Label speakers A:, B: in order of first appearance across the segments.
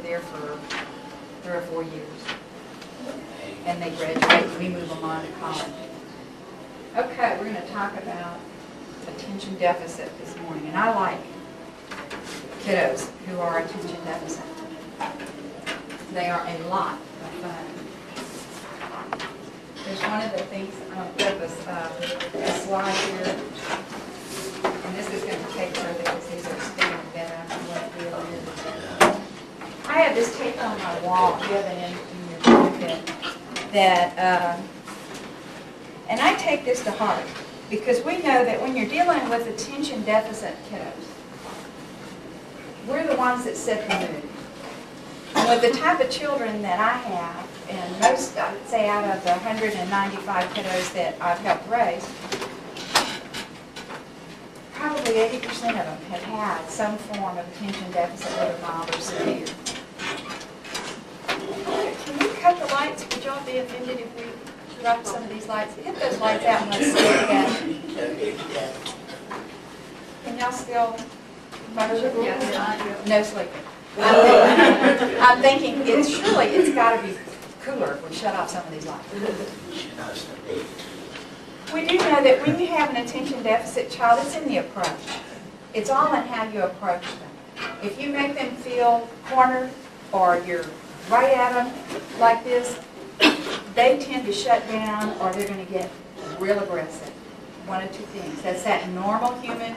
A: there for 3 or 4 years. And they graduate, and we move them on to college. Okay, we're going to talk about attention deficit this morning. And I like kiddos who are attention deficit. They are a lot of fun. There's one of the things, I'll put a slide here. And this is going to take her because these are standing better. I have this tape on my wall. You have it in your pocket. That, and I take this to heart because we know that when you're dealing with attention deficit kiddos, we're the ones that set the mood. And with the type of children that I have, and most, I would say out of the 195 kiddos that I've helped raise, probably 80% of them have had some form of attention deficit, whether mild or severe. Can we cut the lights? Would y'all be offended if we drop some of these lights? Hit those lights out and let's see again. Can y'all still? No sleeping. I'm thinking surely it's got to be cooler if we shut off some of these lights. We do know that when you have an attention deficit child, it's in the approach. It's all in how you approach them. If you make them feel cornered or you're right at them like this, they tend to shut down or they're going to get real aggressive. One of two things. That's that normal human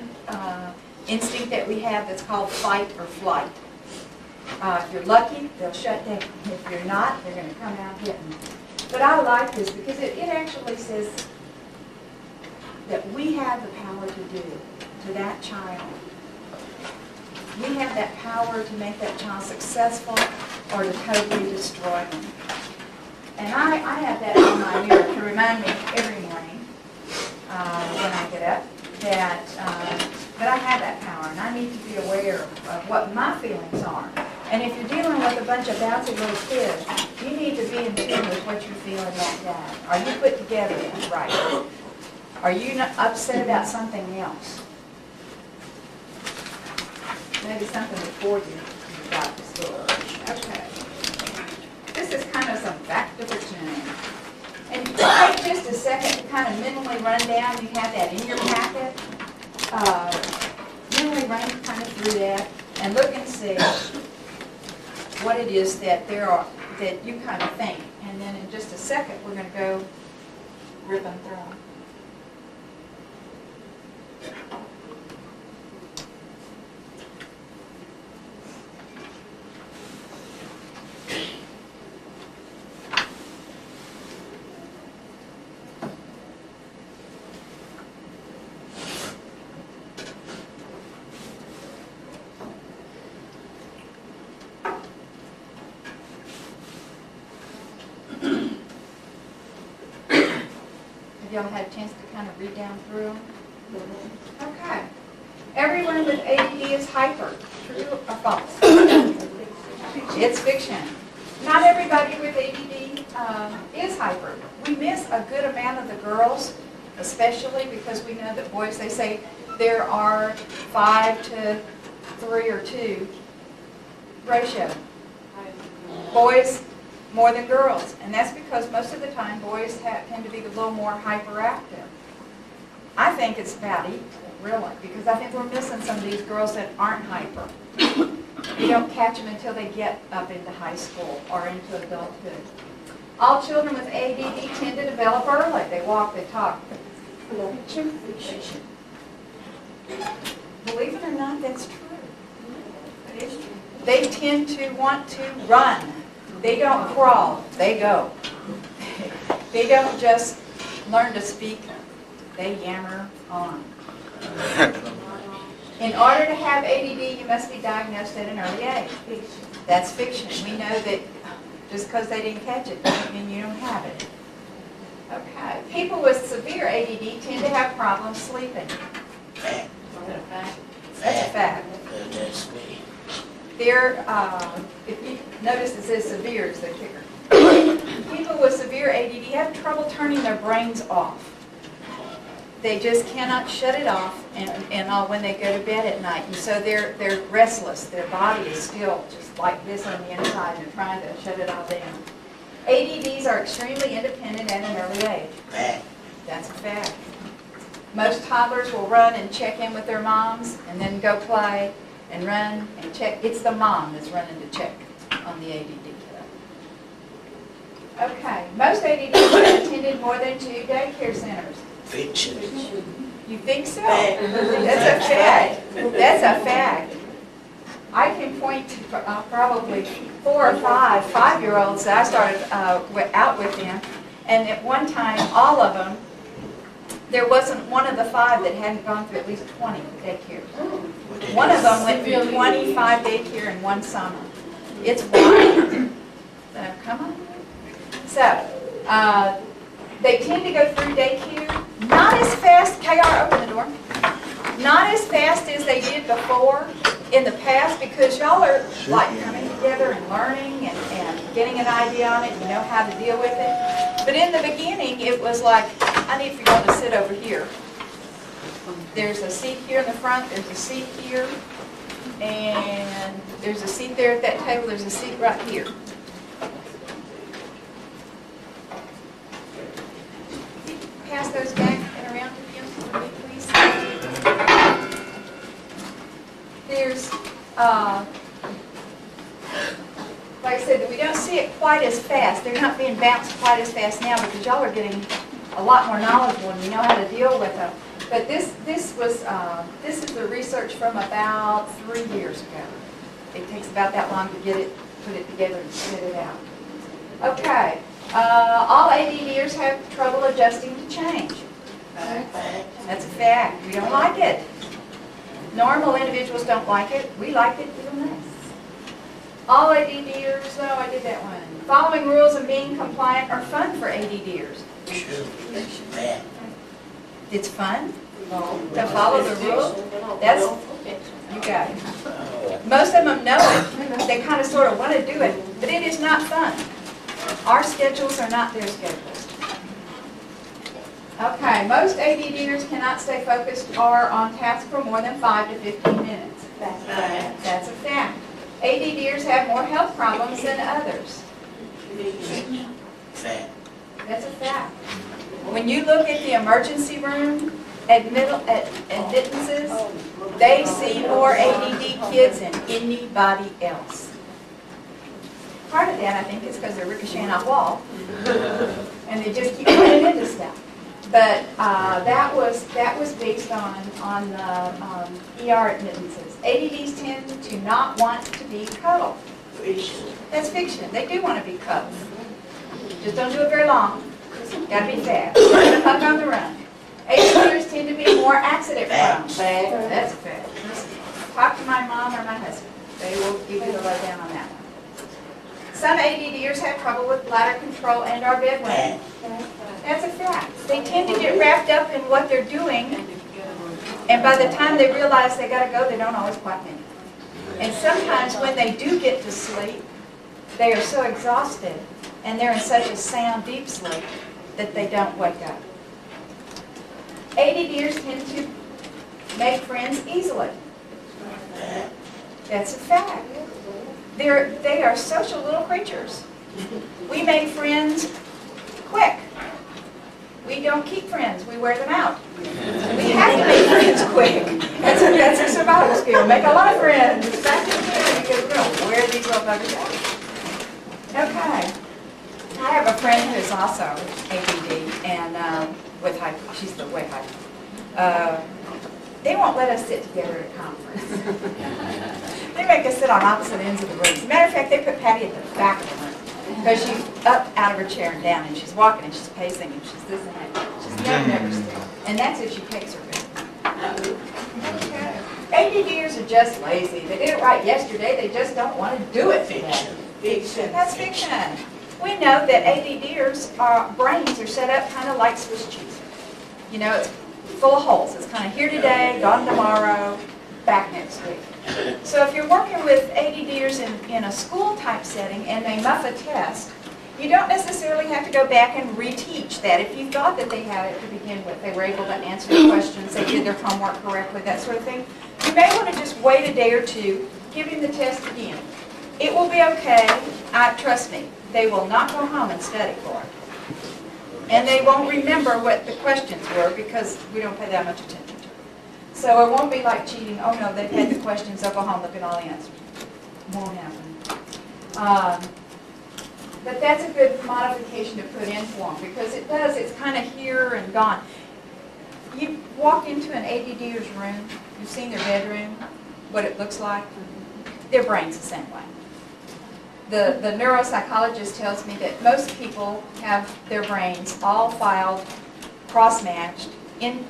A: instinct that we have that's called fight or flight. If you're lucky, they'll shut down. If you're not, they're going to come out hitting. But I like this because it actually says that we have the power to do to that child. We have that power to make that child successful or to totally destroy them. And I have that on my mirror to remind me every morning when I get up that I have that power and I need to be aware of what my feelings are. And if you're dealing with a bunch of bouncy little kids, you need to be in tune with what you're feeling that day. Are you put together right? Are you upset about something else? Maybe something before you got to school. Okay. This is kind of some fact of fiction. And take just a second to kind of mentally run down. You have that in your packet. Mentally run kind of through that and look and see what it is that that you kind of think. And then in just a second, we're going to go rip them through them. Y'all had a chance to kind of read down through them? Okay. Everyone with ADD is hyper. True or false? It's fiction. Not everybody with ADD is hyper. We miss a good amount of the girls, especially because we know that boys, they say there are 5 to 3 or 2 ratio. Boys more than girls, and that's because most of the time boys tend to be a little more hyperactive. I think it's about equal, really, because I think we're missing some of these girls that aren't hyper. You don't catch them until they get up into high school or into adulthood. All children with ADD tend to develop early. They walk, they talk. Believe it or not, that's true. It is true. They tend to want to run. They don't crawl, they go. They don't just learn to speak, they yammer on. In order to have ADD, you must be diagnosed at an early age. That's fiction. We know that just because they didn't catch it doesn't mean you don't have it. Okay. People with severe ADD tend to have problems sleeping. Is that a fact? That's a fact.
B: That's me.
A: If you notice it says severe is the kicker. People with severe ADD have trouble turning their brains off. They just cannot shut it off and all when they go to bed at night. And so they're restless. Their body is still just like this on the inside, and they're trying to shut it all down. ADDs are extremely independent at an early age. That's a fact. Most toddlers will run and check in with their moms and then go play and run and check. It's the mom that's running to check on the ADD kid. Okay, most ADDs have attended more than 2 daycare centers.
B: Fiction.
A: You think so? That's a fact. That's a fact. I can point to probably 4 or 5 5-year-olds that I started out with them, and at one time, all of them, there wasn't one of the 5 that hadn't gone through at least 20 daycares. One of them went through 25 daycare in one summer. It's wild. So, come on. So, they tend to go through daycare, not as fast, KR, open the door, not as fast as they did before in the past, because y'all are like coming together and learning and getting an idea on it, you know how to deal with it. But in the beginning, it was like, I need for y'all to sit over here. There's a seat here in the front, there's a seat here, and there's a seat there at that table, there's a seat right here. Pass those back and around to you for me, please. There's, like I said, we don't see it quite as fast. They're not being bounced quite as fast now because y'all are getting a lot more knowledgeable and you know how to deal with them. But this is the research from about 3 years ago. It takes about that long to get it, put it together and spit it out. Okay. All ADDers have trouble adjusting to change. That's a fact. We don't like it. Normal individuals don't like it. We like it real nice. All ADDers, oh, I did that one. Following rules and being compliant are fun for ADDers. It's fun to follow the rules. That's, you got it. Most of them know it. They kind of sort of want to do it, but it is not fun. Our schedules are not their schedules. Okay, most ADDers cannot stay focused or on task for more than 5 to 15 minutes. That's a fact. ADDers have more health problems than others. That's a fact. When you look at the emergency room admittances, they see more ADD kids than anybody else. Part of that, I think, is because they're ricocheting off wall, and they just keep running into stuff. But that was based on ER admittances. ADDs tend to not want to be cuddled. That's fiction. They do want to be cuddled. Just don't do it very long. Got to be fast. Hug on the run. ADDers tend to be more accident prone. That's a fact. Talk to my mom or my husband. They will give you the lowdown on that one. Some ADDers have trouble with bladder control and or bedwetting. That's a fact. They tend to get wrapped up in what they're doing, and by the time they realize they got to go, they don't always quite make it. And sometimes when they do get to sleep, they are so exhausted, and they're in such a sound, deep sleep that they don't wake up. ADDers tend to make friends easily. That's a fact. They are social little creatures. We make friends quick. We don't keep friends. We wear them out. We have to make friends quick. That's a survival skill. Make a lot of friends. Back in here because we're going to wear these little buggers out. Okay. I have a friend who is also ADD and with hyper. She's the way hyper. They won't let us sit together at a conference. They make us sit on opposite ends of the room. As a matter of fact, they put Patty at the back of the room because she's up out of her chair and down, and she's walking and she's pacing and she's this and that. She's never still. And that's if she takes her bed. Okay. ADDers are just lazy. They did it right yesterday. They just don't want to do it today. Fiction. That's fiction. We know that ADDers' brains are set up kind of like Swiss cheese. You know, it's full of holes. It's kind of here today, gone tomorrow, back next week. So if you're working with ADDers in a school type setting and they muff a test, You don't necessarily have to go back and reteach that. If you thought that they had it to begin with, they were able to answer the questions, they did their homework correctly, that sort of thing, you may want to just wait a day or two, give him the test again. It will be okay. Trust me, they will not go home and study for it. And they won't remember what the questions were because we don't pay that much attention to it. So it won't be like cheating. Oh no, they've had the questions, they'll go home, look at all the answers. Won't happen. But that's a good modification to put in for them because it does, it's kind of here and gone. You walk into an ADDer's room, you've seen their bedroom, what it looks like. Their brain's the same way. The neuropsychologist tells me that most people have their brains all filed, cross-matched, in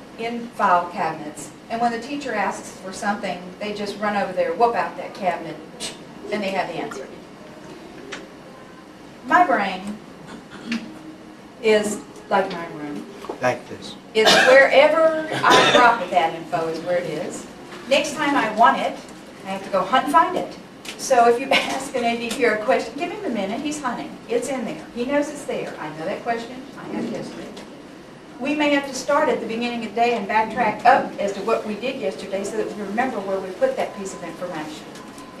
A: file cabinets. And when the teacher asks for something, they just run over there, whoop out that cabinet, and they have the answer. My brain is like my room.
B: Like this.
A: Is wherever I drop that info is where it is. Next time I want it, I have to go hunt and find it. So if you ask an ADD a question, give him a minute, he's hunting. It's in there. He knows it's there. I know that question. I have history. We may have to start at the beginning of the day and backtrack up as to what we did yesterday so that we remember where we put that piece of information.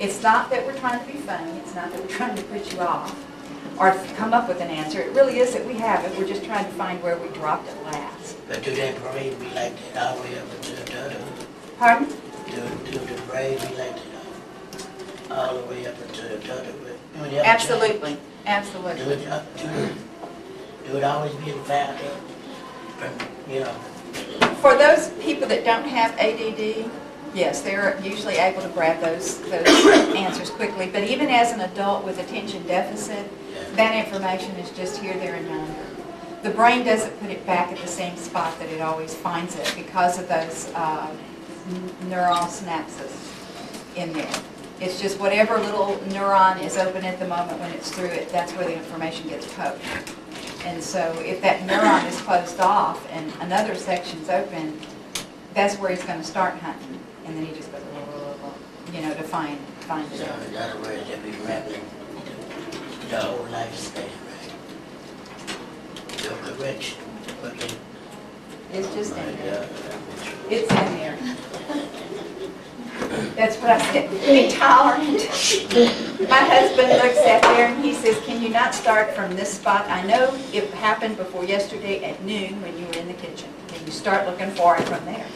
A: It's not that we're trying to be funny. It's not that we're trying to put you off or come up with an answer. It really is that we have it. We're just trying to find where we dropped it last.
C: But do that parade be like that all the way up until the other?
A: Pardon?
C: Do the parade be like that all the way up until the other?
A: Absolutely. Absolutely.
C: Do it always be in fact, you know?
A: For those people that don't have ADD, yes, they're usually able to grab those answers quickly. But even as an adult with attention deficit, that information is just here, there, and yonder. The brain doesn't put it back at the same spot that it always finds it because of those neural synapses in there. It's just whatever little neuron is open at the moment when it's through it, that's where the information gets poked. And so if that neuron is closed off and another section's open, that's where he's going to start hunting. And then he just goes, you know, to find it.
C: So in other words, they'll be rambling the whole lifespan, right? No correction. Okay.
A: It's just in there. It's in there. That's what I said. Be tolerant. My husband looks at there and he says, can you not start from this spot? I know it happened before yesterday at noon when you were in the kitchen. Can you start looking for it from there?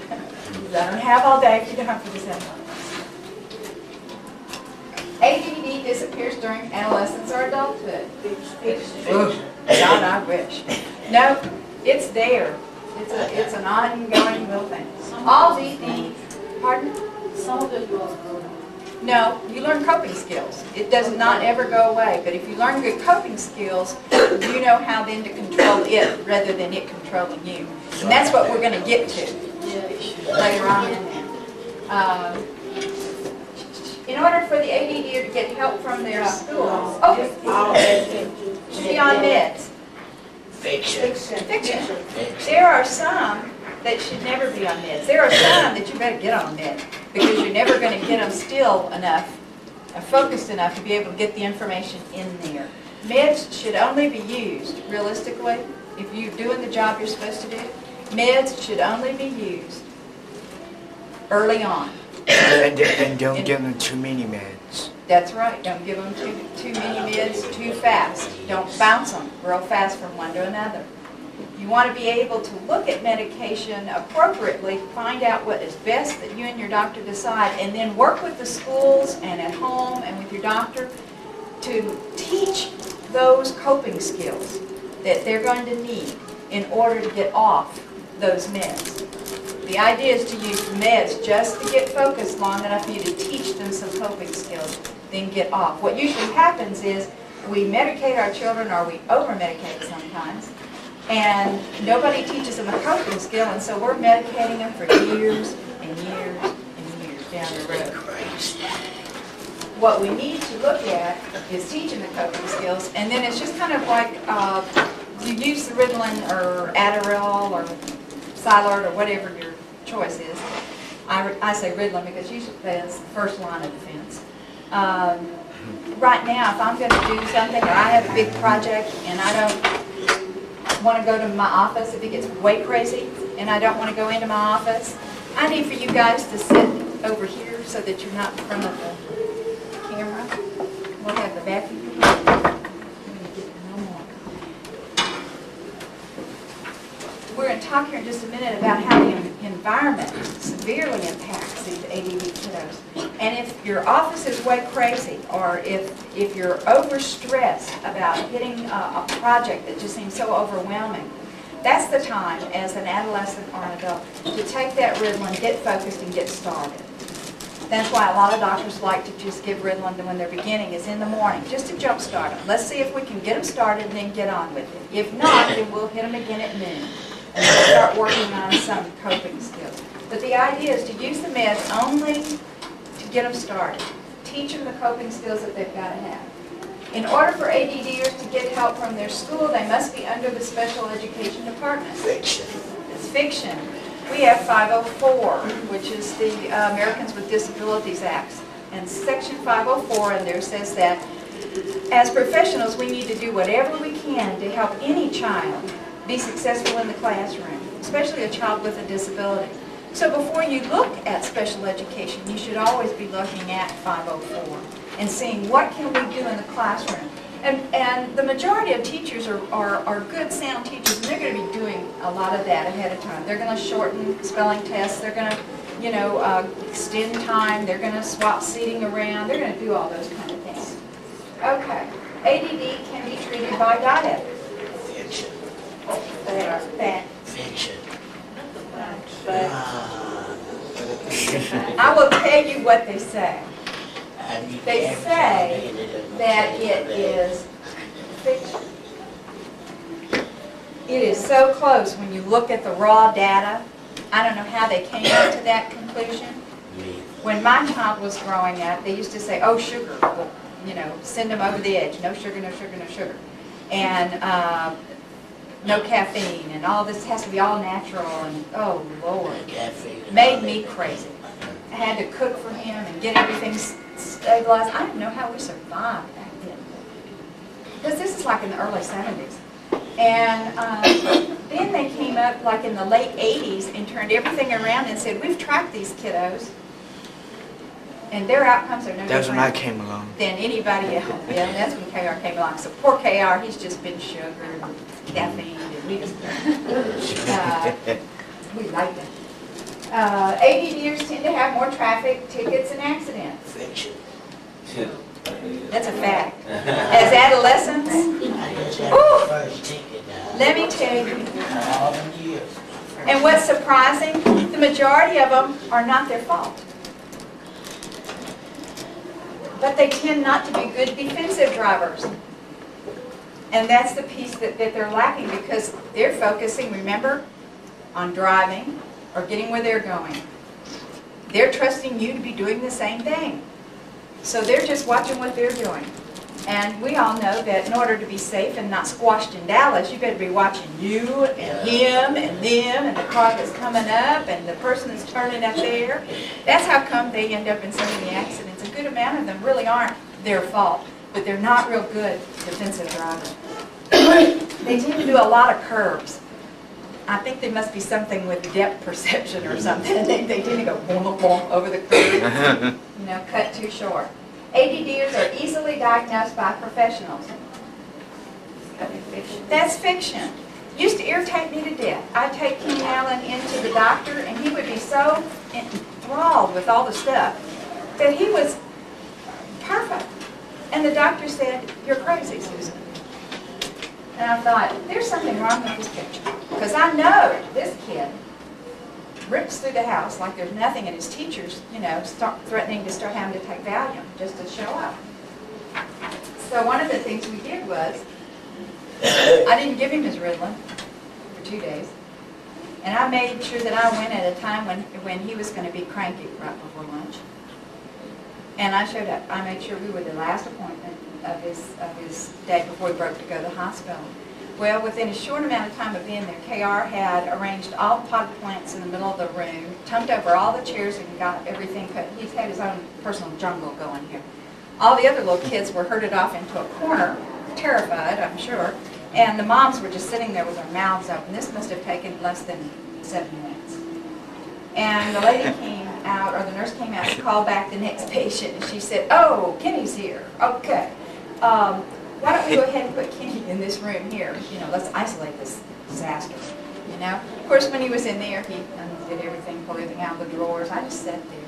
A: I don't have all day if you don't have to descend on this. ADD disappears during adolescence or adulthood. God, I wish. No, it's there. It's an ongoing little thing. All the pardon?
D: Some of it goes good.
A: No, you learn coping skills. It does not ever go away. But if you learn good coping skills, you know how then to control it rather than it controlling you. And that's what we're going to get to later on in there. In order for the ADD to get help from their schools, to be on meds.
C: Fiction.
A: There are some that should never be on meds. There are some that you better get on meds because you're never going to get them still enough, focused enough to be able to get the information in there. Meds should only be used, realistically, if you're doing the job you're supposed to do, meds should only be used early on.
B: And don't give them too many meds.
A: That's right. Don't give them too many meds too fast. Don't bounce them real fast from one to another. You want to be able to look at medication appropriately, find out what is best that you and your doctor decide, and then work with the schools and at home and with your doctor to teach those coping skills that they're going to need in order to get off those meds. The idea is to use meds just to get focused long enough for you to teach them some coping skills, then get off. What usually happens is we medicate our children, or we over-medicate sometimes, and nobody teaches them a coping skill, and so we're medicating them for years and years and years down the road. What we need to look at is teaching the coping skills, and then it's just kind of like you use the Ritalin or Adderall or Cylert or whatever your choice is. I say Ritalin because usually that's the first line of defense. right now, if I'm gonna do something, or I have a big project, and I don't wanna go to my office, if it gets way crazy, and I don't wanna go into my office, I need for you guys to sit over here so that you're not in front of the camera. We'll have the vacuum. We're going to talk here in just a minute about how the environment severely impacts these ADD kiddos. And if your office is way crazy, or if you're overstressed about getting a project that just seems so overwhelming, that's the time as an adolescent or an adult to take that Ritalin, get focused, and get started. That's why a lot of doctors like to just give Ritalin when they're beginning, is in the morning, just to jumpstart them. Let's see if we can get them started and then get on with it. If not, then we'll hit them again at noon. And we'll start working on some coping skills. But the idea is to use the meds only to get them started. Teach them the coping skills that they've got to have. In order for ADDers to get help from their school, they must be under the special education department.
C: Fiction.
A: It's fiction. We have 504, which is the Americans with Disabilities Act. And Section 504 in there says that as professionals, we need to do whatever we can to help any child be successful in the classroom, especially a child with a disability. So before you look at special education, you should always be looking at 504 and seeing what can we do in the classroom. And the majority of teachers are good, sound teachers, and they're going to be doing a lot of that ahead of time. They're going to shorten spelling tests. They're going to, extend time. They're going to swap seating around. They're going to do all those kind of things. Okay. ADD can be treated by diet.
C: Fiction.
A: They are fact.
C: Fiction.
A: I will tell you what they say. They say that it is fiction. It is so close when you look at the raw data. I don't know how they came up to that conclusion. When my child was growing up, they used to say, oh, sugar, well, send them over the edge. No sugar, no sugar, no sugar. And no caffeine, and all this has to be all natural, and oh, Lord. Made me crazy. I had to cook for him and get everything stabilized. I didn't know how we survived back then. Because this is like in the early 70s. And then they came up like in the late 80s and turned everything around and said, we've tracked these kiddos, and their outcomes are no
B: That's when I
A: different
B: came along.
A: than anybody else. Yeah, that's when KR came along. So poor KR, he's just been sugared and caffeine, and we just, we like them. ADDers tend to have more traffic tickets and accidents.
C: Fiction.
A: That's a fact. As adolescents, let me tell you. And what's surprising, the majority of them are not their fault. But they tend not to be good defensive drivers. And that's the piece that they're lacking, because they're focusing, remember, on driving or getting where they're going. They're trusting you to be doing the same thing. So they're just watching what they're doing. And we all know that in order to be safe and not squashed in Dallas, you better be watching you and him and them and the car that's coming up and the person that's turning up there. That's how come they end up in so many accidents. A good amount of them really aren't their fault, but they're not real good defensive drivers. They tend to do a lot of curves. I think there must be something with depth perception or something. They tend to go boom, boom over the curve, cut too short. ADDers are easily diagnosed by professionals. That's fiction. Used to irritate me to death. I'd take King Allen into the doctor, and he would be so enthralled with all the stuff that he was perfect. And the doctor said, "You're crazy, Susan." And I thought, there's something wrong with this picture. Because I know this kid rips through the house like there's nothing, and his teachers, start threatening to start having to take Valium just to show up. So one of the things we did was, I didn't give him his Ritalin for 2 days. And I made sure that I went at a time when he was going to be cranky right before lunch. And I showed up. I made sure we were the last appointment of his day before he broke to go to the hospital. Well, within a short amount of time of being there, KR had arranged all the potted plants in the middle of the room, tumped over all the chairs and got everything cut. He's had his own personal jungle going here. All the other little kids were herded off into a corner, terrified, I'm sure, and the moms were just sitting there with their mouths open. This must have taken less than 7 minutes. And the lady came out, or the nurse came out to call back the next patient, and she said, "Oh, Kenny's here. Okay. Why don't we go ahead and put Kenny in this room here? You know, let's isolate this disaster." You know? Of course, when he was in there, he undid everything, pulled everything out of the drawers. I just sat there.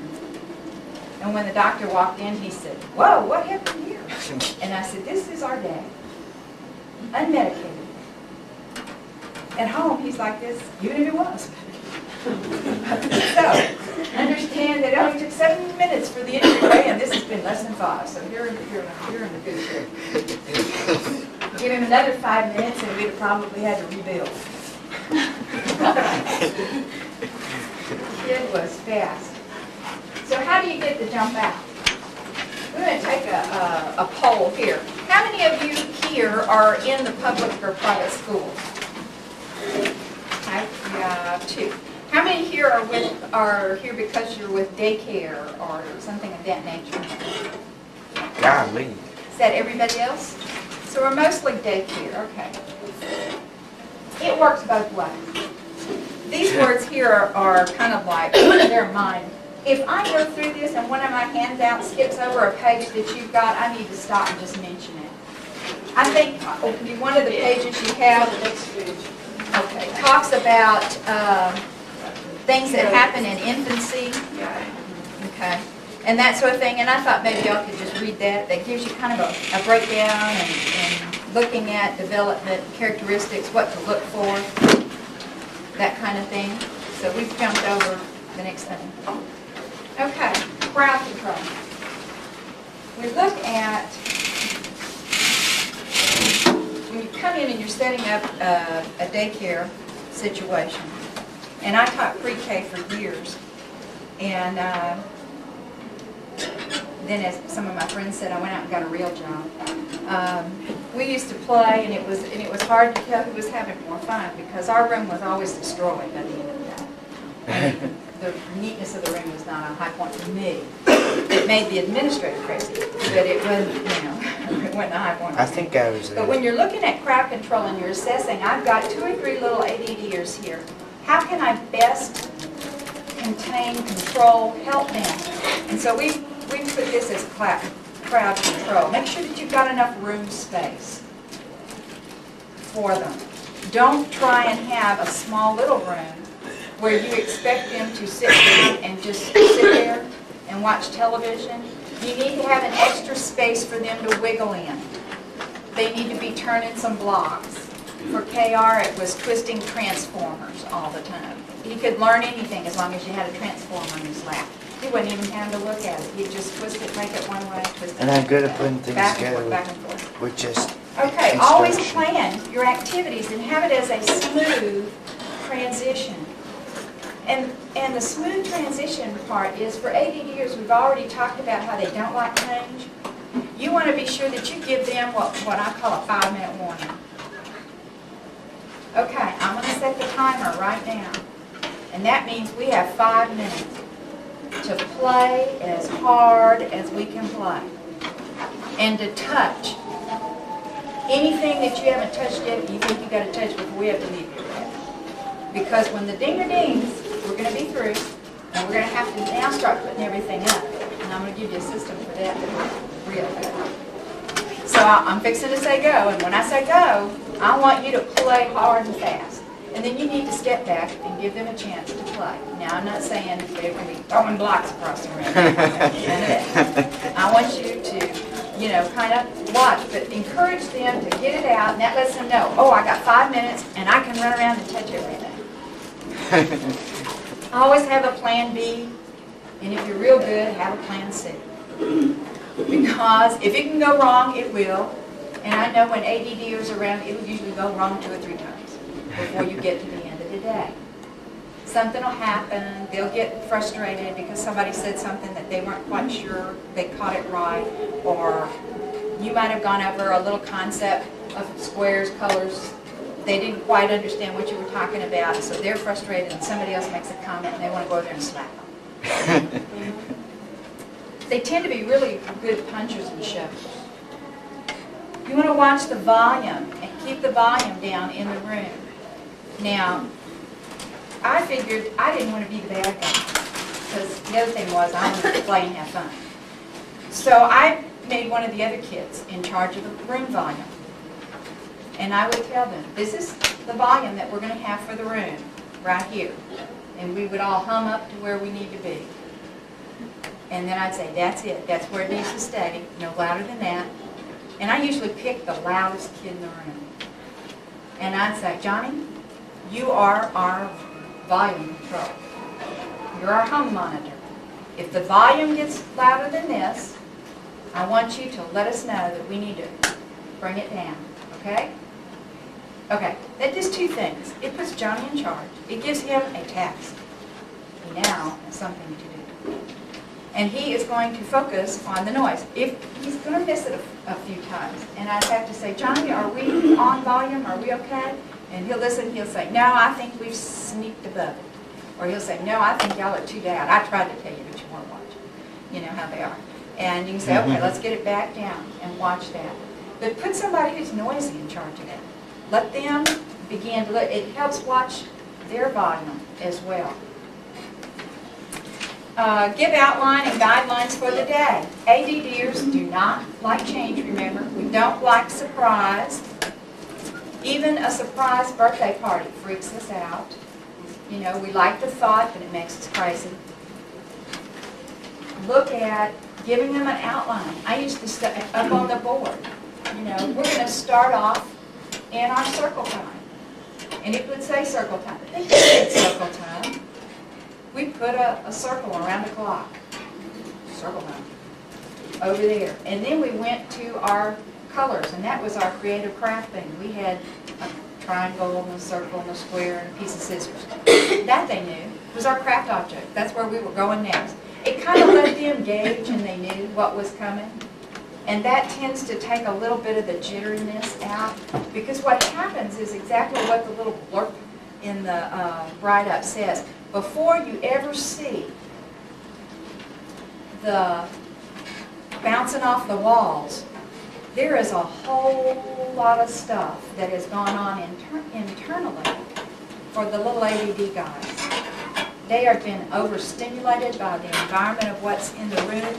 A: And when the doctor walked in, he said, "Whoa, what happened here?" And I said, "This is our dad, unmedicated. At home, he's like this, even if it was." So, understand that it only took 7 minutes for the entryway, and this has been less than 5, so you're in the good shape. Give him another 5 minutes, and we'd have probably had to rebuild. The kid was fast. So how do you get the jump out? We're going to take a poll here. How many of you here are in the public or private schools? Okay, we have 2. How many here are here because you're with daycare or something of that nature?
B: Golly.
A: Is that everybody else? So we're mostly daycare, okay. It works both ways. These words here are kind of like, they're mine. If I go through this and one of my handouts skips over a page that you've got, I need to stop and just mention it. I think one of the pages you have, okay, talks about things that happen in infancy, okay, and that sort of thing. And I thought maybe y'all could just read that. That gives you kind of a breakdown and looking at development characteristics, what to look for, that kind of thing. So we've jumped over the next thing. Okay, crowd control. We look at, when you come in and you're setting up a daycare situation, and I taught pre-K for years, and then as some of my friends said, I went out and got a real job. We used to play, and it was hard to tell who was having more fun, because our room was always destroyed by the end of the day. The neatness of the room was not a high point for me. It made the administrator crazy, but it wasn't, it wasn't a high point.
B: I think I was there.
A: But when you're looking at crowd control and you're assessing, I've got 2 or 3 little ADDers here. How can I best contain, control, help them? And so we put this as crowd control. Make sure that you've got enough room space for them. Don't try and have a small little room where you expect them to sit down and just sit there and watch television. You need to have an extra space for them to wiggle in. They need to be turning some blocks. For KR, it was twisting transformers all the time. He could learn anything as long as you had a transformer in his lap. He wouldn't even have to look at it. He'd just twist it, make it one way, twist it.
B: And I'm good at putting things
A: back and
B: together
A: forth, back and forth.
B: with just
A: Okay, always
B: instruction.
A: plan your activities and have it as a smooth transition. And the smooth transition part is, for ADDers, we've already talked about how they don't like change. You want to be sure that you give them what I call a 5-minute warning. Okay, I'm going to set the timer right now. And that means we have 5 minutes to play as hard as we can play. And to touch anything that you haven't touched yet, you think you've got to touch before we have to leave here. Because when the dinger dings, we're going to be through, and we're going to have to now start putting everything up. And I'm going to give you a system for that real good. So I'm fixing to say go, and when I say go, I want you to play hard and fast. And then you need to step back and give them a chance to play. Now, I'm not saying they're going to be throwing blocks across the room. None of that. I want you to, kind of watch, but encourage them to get it out, and that lets them know, oh, I got 5 minutes, and I can run around and touch everything. Always have a plan B, and if you're real good, have a plan C. Because if it can go wrong, it will. And I know when ADD is around, it will usually go wrong 2 or 3 times before you get to the end of the day. Something will happen, they'll get frustrated because somebody said something that they weren't quite sure they caught it right, or you might have gone over a little concept of squares, colors. They didn't quite understand what you were talking about, so they're frustrated, and somebody else makes a comment and they want to go over there and slap them. they tend to be really good punchers and shovers. You want to watch the volume and keep the volume down in the room. Now, I figured I didn't want to be the bad guy, because the other thing was I wanted to play and have fun. So I made one of the other kids in charge of the room volume. And I would tell them, this is the volume that we're going to have for the room, right here. And we would all hum up to where we need to be. And then I'd say, that's it. That's where it needs to stay. No louder than that. And I usually pick the loudest kid in the room. And I'd say, Johnny, you are our volume control. You're our hum monitor. If the volume gets louder than this, I want you to let us know that we need to bring it down. Okay? Okay, that does two things. It puts Johnny in charge. It gives him a task. He now has something to do. And he is going to focus on the noise. If he's going to miss it a few times, and I'd have to say, Johnny, are we on volume? Are we okay? And he'll listen, he'll say, no, I think we've sneaked above it. Or he'll say, no, I think y'all are too loud. I tried to tell you, but you weren't watching. You know how they are. And you can say, okay, let's get it back down and watch that. But put somebody who's noisy in charge of that. Let them begin to look. It helps watch their volume as well. Give outline and guidelines for the day. ADDers do not like change, remember. We don't like surprise. Even a surprise birthday party freaks us out. You know, we like the thought, but it makes us crazy. Look at giving them an outline. I used to stay up on the board. You know, we're going to start off in our circle time. And it would say circle time. They could say circle time. We put a circle around the clock. Circle time. Over there. And then we went to our colors, and that was our creative craft thing. We had a triangle and a circle and a square and a piece of scissors. That they knew was our craft object. That's where we were going next. It kind of let them gauge, and they knew what was coming. And that tends to take a little bit of the jitteriness out, because what happens is exactly what the little blurb in the write-up says. Before you ever see the bouncing off the walls, there is a whole lot of stuff that has gone on internally for the little ADD guys. They have been overstimulated by the environment of what's in the room.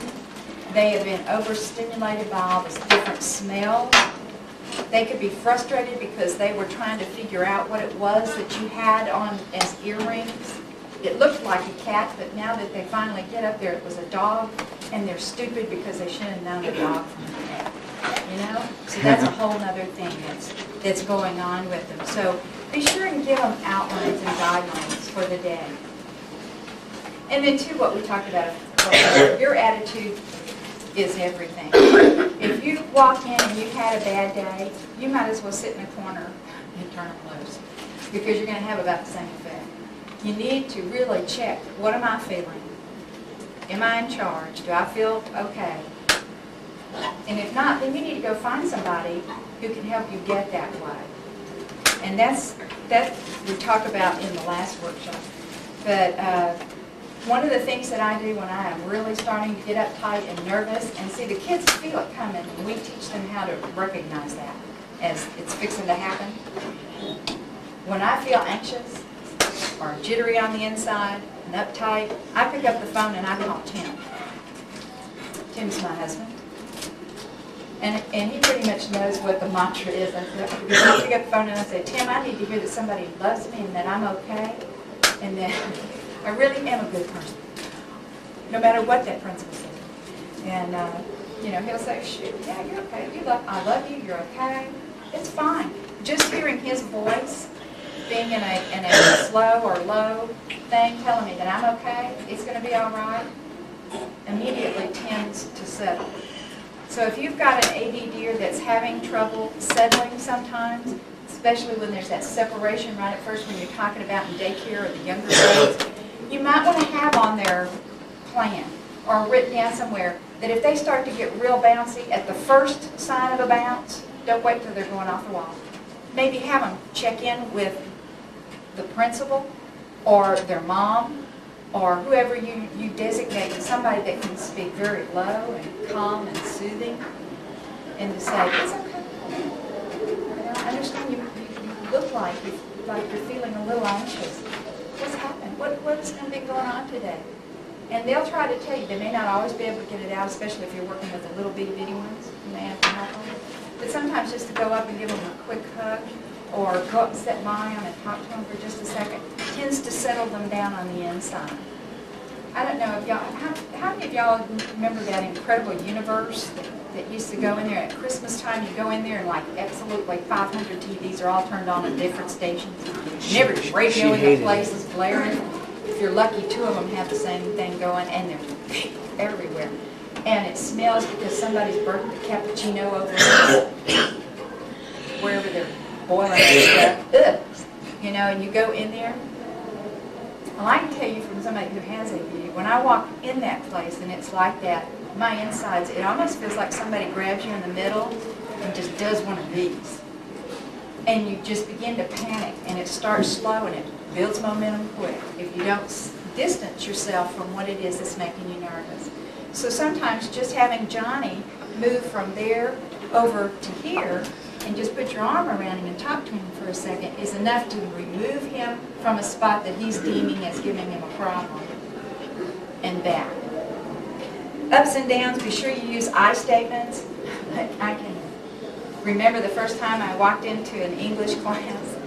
A: They have been overstimulated by all this different smells. They could be frustrated because they were trying to figure out what it was that you had on as earrings. It looked like a cat, but now that they finally get up there, it was a dog, and they're stupid because they should have known a dog from a cat. You know? So that's a whole other thing that's going on with them. So be sure and give them outlines and guidelines for the day. And then, too, what we talked about, your attitude is everything. If you walk in and you've had a bad day, you might as well sit in a corner and turn it loose, because you're going to have about the same effect. You need to really check, what am I feeling? Am I in charge? Do I feel okay? And if not, then you need to go find somebody who can help you get that way. And that we talked about in the last workshop. But one of the things that I do when I am really starting to get uptight and nervous, and see the kids feel it coming, and we teach them how to recognize that as it's fixing to happen. When I feel anxious or jittery on the inside and uptight, I pick up the phone and I call Tim. Tim's my husband. And he pretty much knows what the mantra is. I pick up the phone and I say, Tim, I need to hear that somebody loves me and that I'm okay, and that I really am a good person, no matter what that principal says. And, you know, he'll say, shoot, yeah, you're okay. I love you, you're okay. It's fine. Just hearing his voice, being in a slow or low thing, telling me that I'm okay, it's going to be all right, immediately tends to settle. So if you've got an ADDer that's having trouble settling sometimes, especially when there's that separation right at first when you're talking about in daycare or the younger grades, you might want to have on their plan or written down somewhere that if they start to get real bouncy at the first sign of a bounce, don't wait till they're going off the wall. Maybe have them check in with the principal or their mom or whoever you designate as somebody that can speak very low and calm and soothing, and to say, it's okay. I understand you look like you're feeling a little anxious. What's happened? What's going to be going on today? And they'll try to tell you. They may not always be able to get it out, especially if you're working with the little bitty ones. You may have to help them. But sometimes just to go up and give them a quick hug, or go up and sit by them and talk to them for just a second, tends to settle them down on the inside. I don't know if y'all, how many of y'all remember that incredible universe that used to go in there at Christmas time? You go in there and like absolutely 500 TVs are all turned on at different stations. And every radio in the place is blaring. If you're lucky, 2 of them have the same thing going, and there's people everywhere. And it smells because somebody's burnt the cappuccino over wherever they're boiling stuff. Ugh. You know, and you go in there. Well, I can tell you from somebody who has ADD, when I walk in that place and it's like that, my insides, it almost feels like somebody grabs you in the middle and just does one of these. And you just begin to panic, and it starts slow and it builds momentum quick if you don't distance yourself from what it is that's making you nervous. So sometimes just having Johnny move from there over to here and just put your arm around him and talk to him for a second is enough to remove him from a spot that he's deeming as giving him a problem and back. Ups and downs, be sure you use I statements. I can remember the first time I walked into an English class,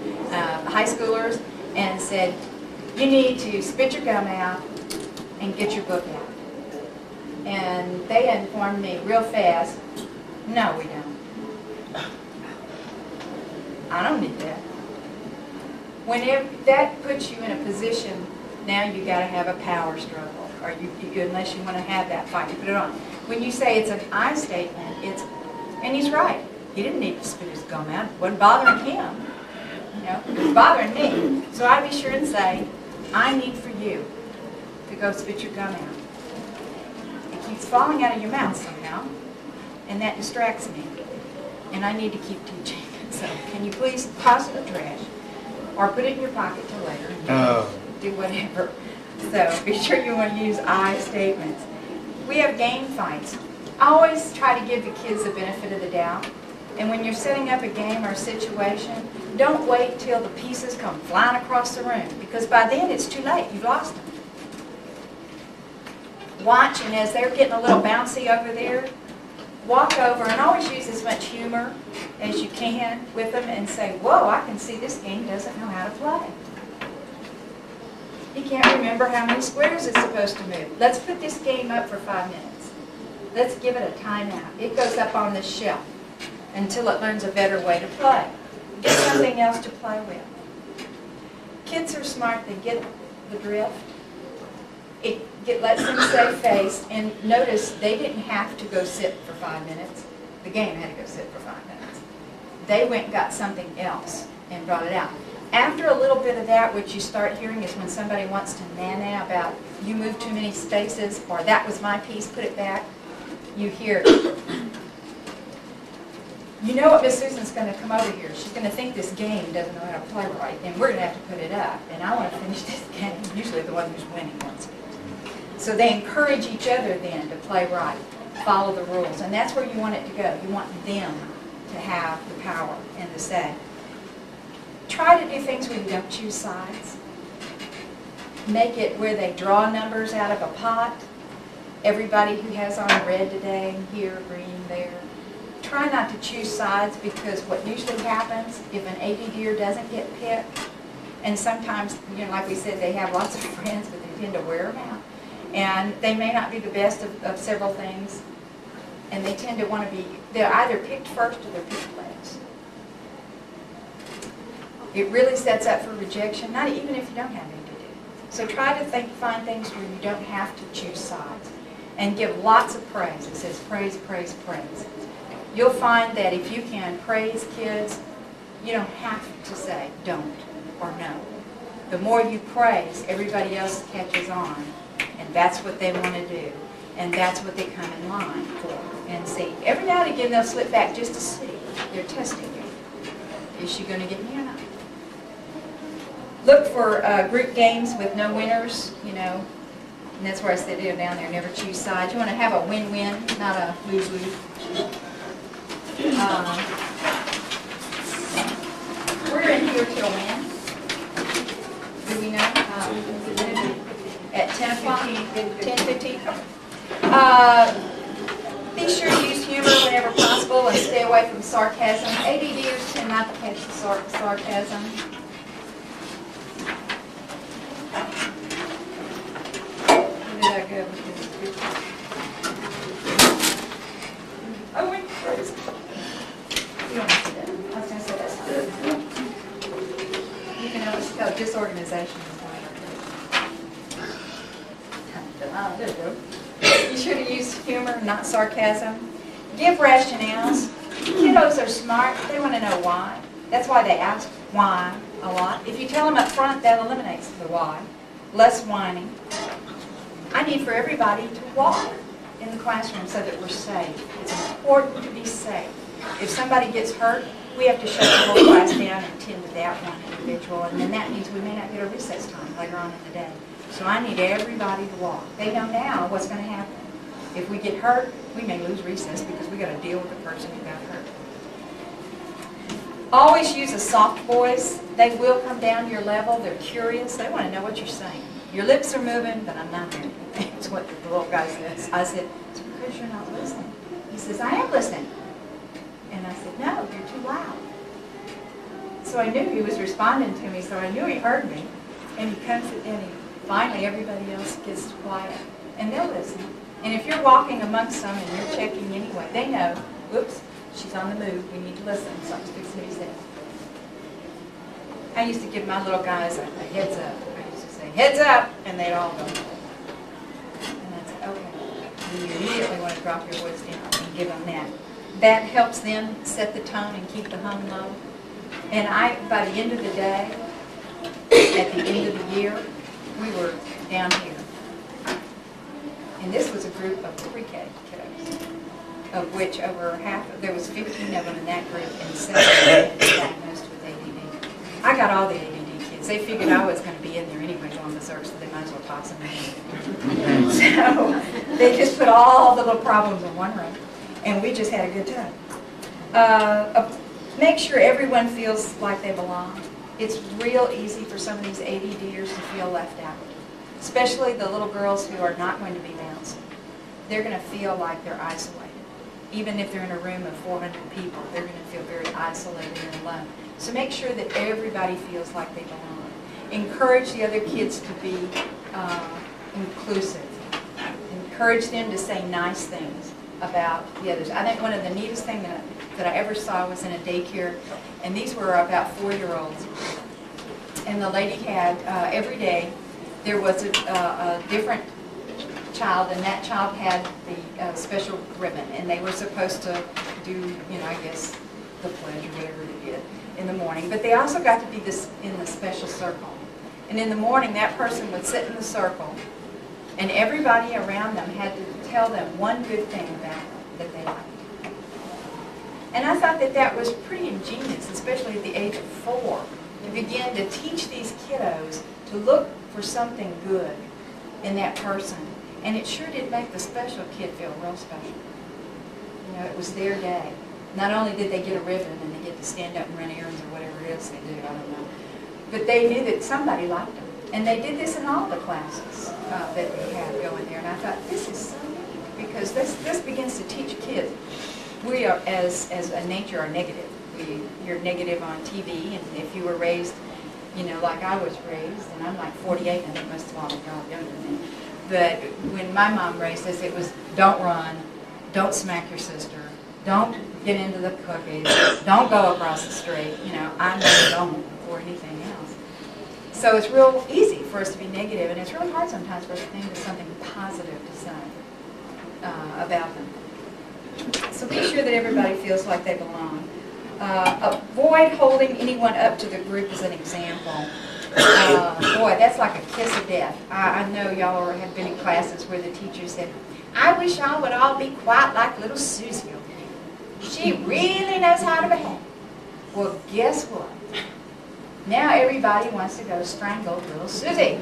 A: high schoolers, and said, you need to spit your gum out and get your book out. And they informed me real fast, no, we don't. I don't need that. Whenever that puts you in a position, now you got to have a power struggle, or unless you want to have that fight, you put it on. When you say it's an I statement, and he's right. He didn't need to spit his gum out. It wasn't bothering him. You know, it was bothering me. So I'd be sure and say, I need for you to go spit your gum out. It keeps falling out of your mouth somehow, and that distracts me. And I need to keep teaching. So can you please toss it in the trash, or put it in your pocket till later, and do whatever. So be sure you want to use I statements. We have game fights. I always try to give the kids the benefit of the doubt. And when you're setting up a game or a situation, don't wait till the pieces come flying across the room, because by then it's too late. You've lost them. Watch, and as they're getting a little bouncy over there, walk over and always use as much humor as you can with them and say, whoa, I can see this game doesn't know how to play. He can't remember how many squares it's supposed to move. Let's put this game up for 5 minutes. Let's give it a timeout. It goes up on this shelf until it learns a better way to play. Get something else to play with. Kids are smart. They get the drift. It lets them save face. And notice they didn't have to go sit for 5 minutes. The game had to go sit for 5 minutes. They went and got something else and brought it out. After a little bit of that, what you start hearing is when somebody wants to nana about, you moved too many spaces, or that was my piece, put it back. You hear, you know what, Miss Susan's going to come over here. She's going to think this game doesn't know how to play right, and we're going to have to put it up. And I want to finish this game. Usually the one who's winning wants it. So they encourage each other then to play right, follow the rules. And that's where you want it to go. You want them to have the power and the say. Try to do things where you don't choose sides. Make it where they draw numbers out of a pot. Everybody who has on red today, here, green, there. Try not to choose sides, because what usually happens if an ADDer doesn't get picked, and sometimes, you know, like we said, they have lots of friends, but they tend to wear them out. And they may not be the best of several things, and they tend to want to be, they're either picked first or they're picked last. It really sets up for rejection, not even if you don't have ADD. So try to find things where you don't have to choose sides. And give lots of praise. It says praise, praise, praise. You'll find that if you can praise kids, you don't have to say don't or no. The more you praise, everybody else catches on. And that's what they want to do. And that's what they come in line for. And see, every now and again they'll slip back just to see. They're testing you. Is she going to get me or not? Look for group games with no winners, you know, and that's where I said down there, never choose sides. You want to have a win-win, not a lose-lose. We're in here till when? Do we know? At 10 o'clock? 10:15? Be sure to use humor whenever possible and stay away from sarcasm. ADDers tend not to catch the sarcasm. Where did I go? Oh, wait, where is it? You don't have to do that. I was going to say that's good. You can always tell disorganization. There you go. Be sure to use humor, not sarcasm. Give rationales. Kiddos are smart. They want to know why. That's why they ask why a lot. If you tell them up front, that eliminates the why. Less whining. I need for everybody to walk in the classroom so that we're safe. It's important to be safe. If somebody gets hurt, we have to shut the whole class down and tend to that one individual, and then that means we may not get a recess time later on in the day. So I need everybody to walk. They know now what's going to happen. If we get hurt, we may lose recess because we got to deal with the person who got hurt. Always use a soft voice. They will come down to your level. They're curious. They want to know what you're saying. Your lips are moving, but I'm not hearing anything. That's what the little guy says. I said, it's because you're not listening. He says, I am listening. And I said, no, you're too loud. So I knew he was responding to me, so I knew he heard me. And he comes and finally everybody else gets quiet. And they'll listen. And if you're walking amongst them and you're checking anyway, they know, oops, she's on the move, we need to listen, something's fixing to be said. I used to give my little guys a heads up. I used to say, heads up, and they'd all go. And I'd say, okay. And you immediately want to drop your voice down and give them that. That helps them set the tone and keep the hum low. And by the end of the day, at the end of the year, we were down here. And this was a group of pre-K kiddos, of which over half, there was 15 of them in that group, and 7 were diagnosed with ADD. I got all the ADD kids. They figured I was going to be in there anyway on the search, so they might as well toss them in. So they just put all the little problems in one room, and we just had a good time. Make sure everyone feels like they belong. It's real easy for some of these ADDers to feel left out, especially the little girls who are not going to be bouncing. They're going to feel like they're isolated. Even if they're in a room of 400 people, they're going to feel very isolated and alone. So make sure that everybody feels like they belong. Encourage the other kids to be inclusive. Encourage them to say nice things about the others. I think one of the neatest things that I ever saw was in a daycare, and these were about 4-year-olds. And the lady had, every day, there was a different child, and that child had the special ribbon, and they were supposed to do, you know, I guess, the pledge or whatever they did in the morning. But they also got to be in the special circle. And in the morning, that person would sit in the circle, and everybody around them had to tell them one good thing about them that they liked. And I thought that that was pretty ingenious, especially at the age of 4, to begin to teach these kiddos to look for something good in that person. And it sure did make the special kid feel real special. You know, it was their day. Not only did they get a ribbon and they get to stand up and run errands or whatever else they do, I don't know, but they knew that somebody liked them. And they did this in all the classes that they had going there. And I thought, this is so neat, because this begins to teach kids. We are, as a nature, are negative. You're negative on TV, and if you were raised, you know, like I was raised, and I'm like 48, and I think most of all of y'all are younger than me. But when my mom raised us, it was don't run, don't smack your sister, don't get into the cookies, don't go across the street. You know, I know don't before anything else. So it's real easy for us to be negative, and it's really hard sometimes for us to think of something positive to say about them. So be sure that everybody feels like they belong. Avoid holding anyone up to the group as an example. Boy, that's like a kiss of death. I know y'all have been in classes where the teacher said, I wish y'all would all be quiet like little Susie over there. She really knows how to behave. Well, guess what? Now everybody wants to go strangle little Susie.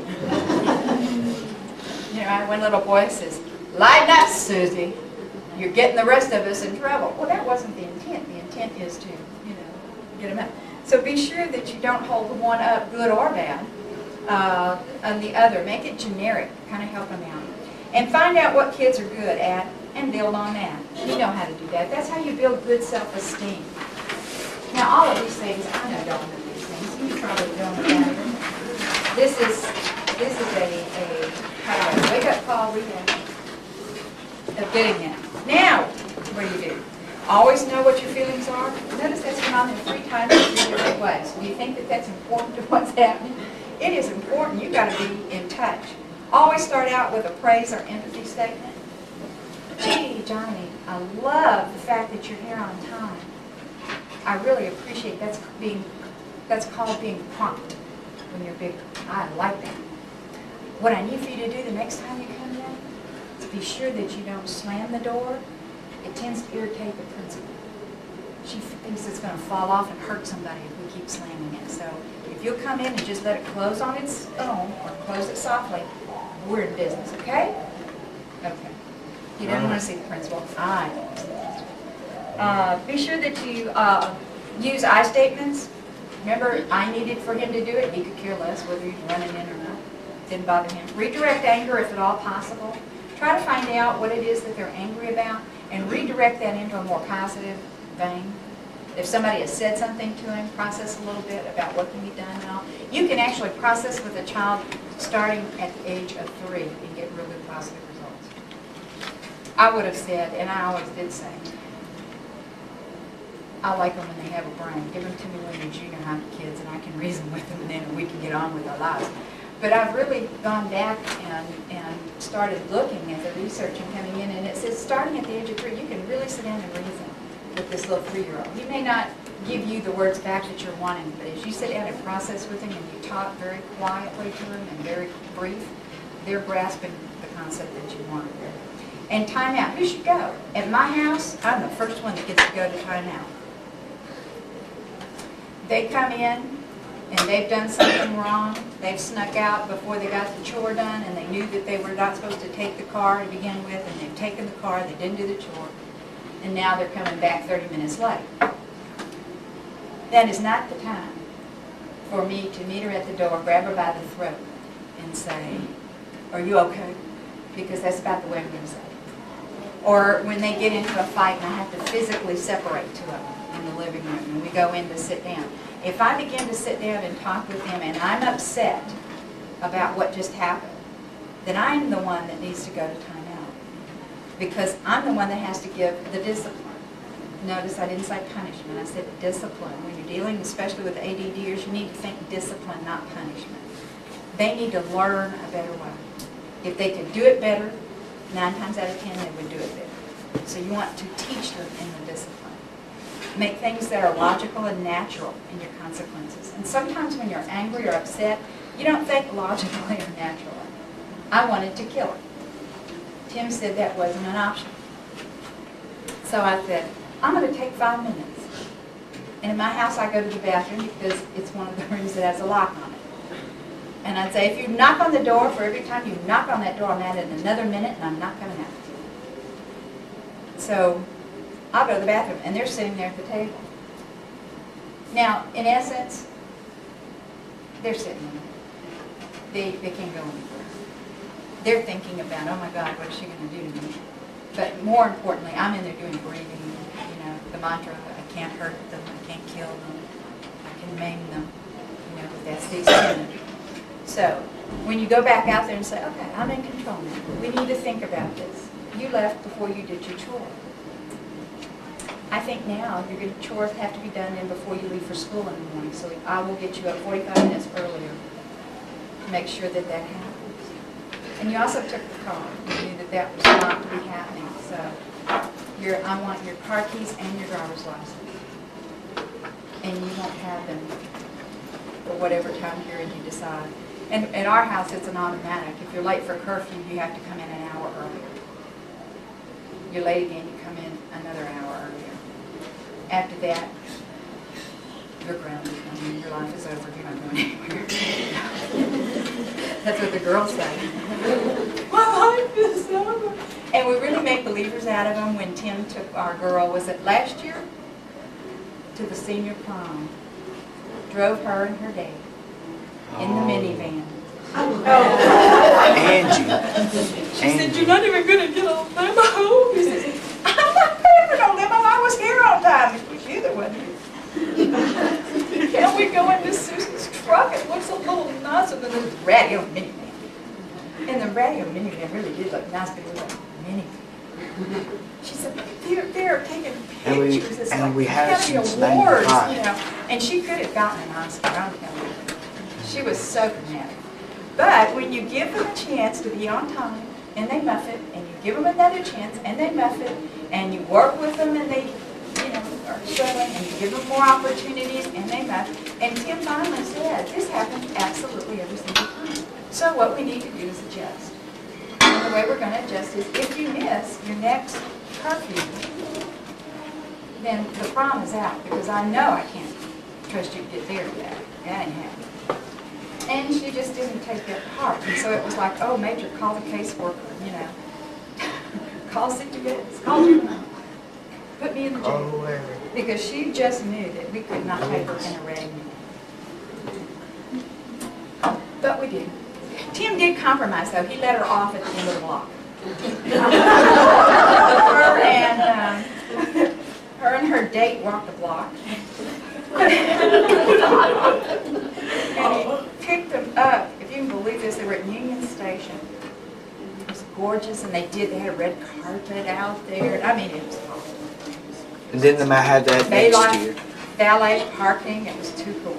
A: You know, I had one little boy says, "Lighten up, Susie. You're getting the rest of us in trouble." Well, that wasn't the intent. The intent is to, you know, get them up. So be sure that you don't hold the one up, good or bad, on the other. Make it generic, kind of help them out. And find out what kids are good at and build on that. You know how to do that. That's how you build good self-esteem. Now, all of these things, I know y'all know these things. You probably don't know that. This is a kind of a wake-up call we have of getting that. Now, what do? Always know what your feelings are. Notice that's come out in 3 times in 3 different ways. Do you think that that's important to what's happening? It is important. You've got to be in touch. Always start out with a praise or empathy statement. Gee, Johnny, I love the fact that you're here on time. I really appreciate that's called being prompt when you're big. I like that. What I need for you to do the next time you come in is be sure that you don't slam the door. It tends to irritate the principal. She thinks it's going to fall off and hurt somebody if we keep slamming it. So if you'll come in and just let it close on its own or close it softly, we're in business, okay? Okay. You don't want to see the principal. I don't want to see the principal. Be sure that you use I statements. Remember, I needed for him to do it. He could care less whether he's running in or not. Didn't bother him. Redirect anger if at all possible. Try to find out what it is that they're angry about and redirect that into a more positive vein. If somebody has said something to him, process a little bit about what can be done and all. You can actually process with a child starting at the age of 3 and get really positive results. I would have said, and I always did say, I like them when they have a brain. Give them to me when they're junior high kids and I can reason with them and then we can get on with our lives. But I've really gone back and started looking at the research and coming in, and it says starting at the age of 3, you can really sit down and reason with this little 3-year-old. He may not give you the words back that you're wanting, but as you sit down and process with him and you talk very quietly to him and very brief, they're grasping the concept that you want. And timeout. Who should go? At my house, I'm the first one that gets to go to timeout. They come in and they've done something wrong. They've snuck out before they got the chore done, and they knew that they were not supposed to take the car to begin with, and they've taken the car, they didn't do the chore, and now they're coming back 30 minutes late. That is not the time for me to meet her at the door, grab her by the throat, and say, "Are you okay?" Because that's about the way I'm going to say it. Or when they get into a fight and I have to physically separate 2 of them in the living room, and we go in to sit down. If I begin to sit down and talk with them and I'm upset about what just happened, then I'm the one that needs to go to timeout. Because I'm the one that has to give the discipline. Notice I didn't say punishment, I said discipline. When you're dealing especially with ADDers, you need to think discipline, not punishment. They need to learn a better way. If they could do it better, 9 times out of 10 they would do it better. So you want to teach them in the discipline. Make things that are logical and natural in your consequences. And sometimes when you're angry or upset, you don't think logically or naturally. I wanted to kill her. Tim said that wasn't an option. So I said, I'm going to take 5 minutes. And in my house I go to the bathroom because it's one of the rooms that has a lock on it. And I'd say, if you knock on the door, for every time you knock on that door, I'm at it in another minute and I'm not coming out. So I'll go to the bathroom, and they're sitting there at the table. Now, in essence, they're sitting there. They can't go anywhere. They're thinking about, oh my God, what is she going to do to me? But more importantly, I'm in there doing breathing, you know, the mantra, I can't hurt them, I can't kill them, I can maim them, you know, that's the extent. So, when you go back out there and say, okay, I'm in control now. We need to think about this. You left before you did your chore. I think now your chores have to be done in before you leave for school in the morning, so I will get you up 45 minutes earlier to make sure that that happens. And you also took the car. You knew that that was not to be happening. So I want your car keys and your driver's license. And you won't have them for whatever time period you decide. And at our house, it's an automatic. If you're late for curfew, you have to come in an hour earlier. You're late again, you come in another hour earlier. After that, you're grounded. I mean, your life is over. You're not going anywhere. That's what the girls say. My life is over. And we really make believers out of them when Tim took our girl, was it last year? To the senior prom. Drove her and her dad in the minivan.
B: Angie.
A: She said, "You're not even going to get on limo." He said, "I'm not paying for no limo. I was here on time." It was you that wasn't here. And we go in this Susie's truck. It looks a little nicer than this radio minivan. And the radio minivan really did look nice, but it was like a minivan. She said, they're taking pictures. It's
B: and
A: like
B: we have
A: Academy
B: since
A: Awards,
B: 95.
A: you know. And she could have gotten an Oscar. I'm telling you. She was so dramatic. But when you give them a chance to be on time, and they muff it, and you give them another chance, and they muff it, and you work with them, and they, are struggling, and you give them more opportunities, and they muff. And Tim finally said, this happens absolutely every single time. So what we need to do is adjust. And the way we're going to adjust is if you miss your next curfew, then the prom is out, because I know I can't trust you to get there yet. That ain't happening. And she just didn't take that part. And so it was like, oh, Major, call the caseworker, Call CPS, call juvenile. Put me in the jail. Because she just knew that we could not take her in a red meeting. But we did. Tim did compromise, though. He let her off at the end of the block. Her and her date walked the block. And he picked them up. If you can believe this, they were at Union Station. It was gorgeous, and they had a red carpet out there. I mean, it was awesome.
B: And then they might have that next year.
A: Valet parking. It was too cool.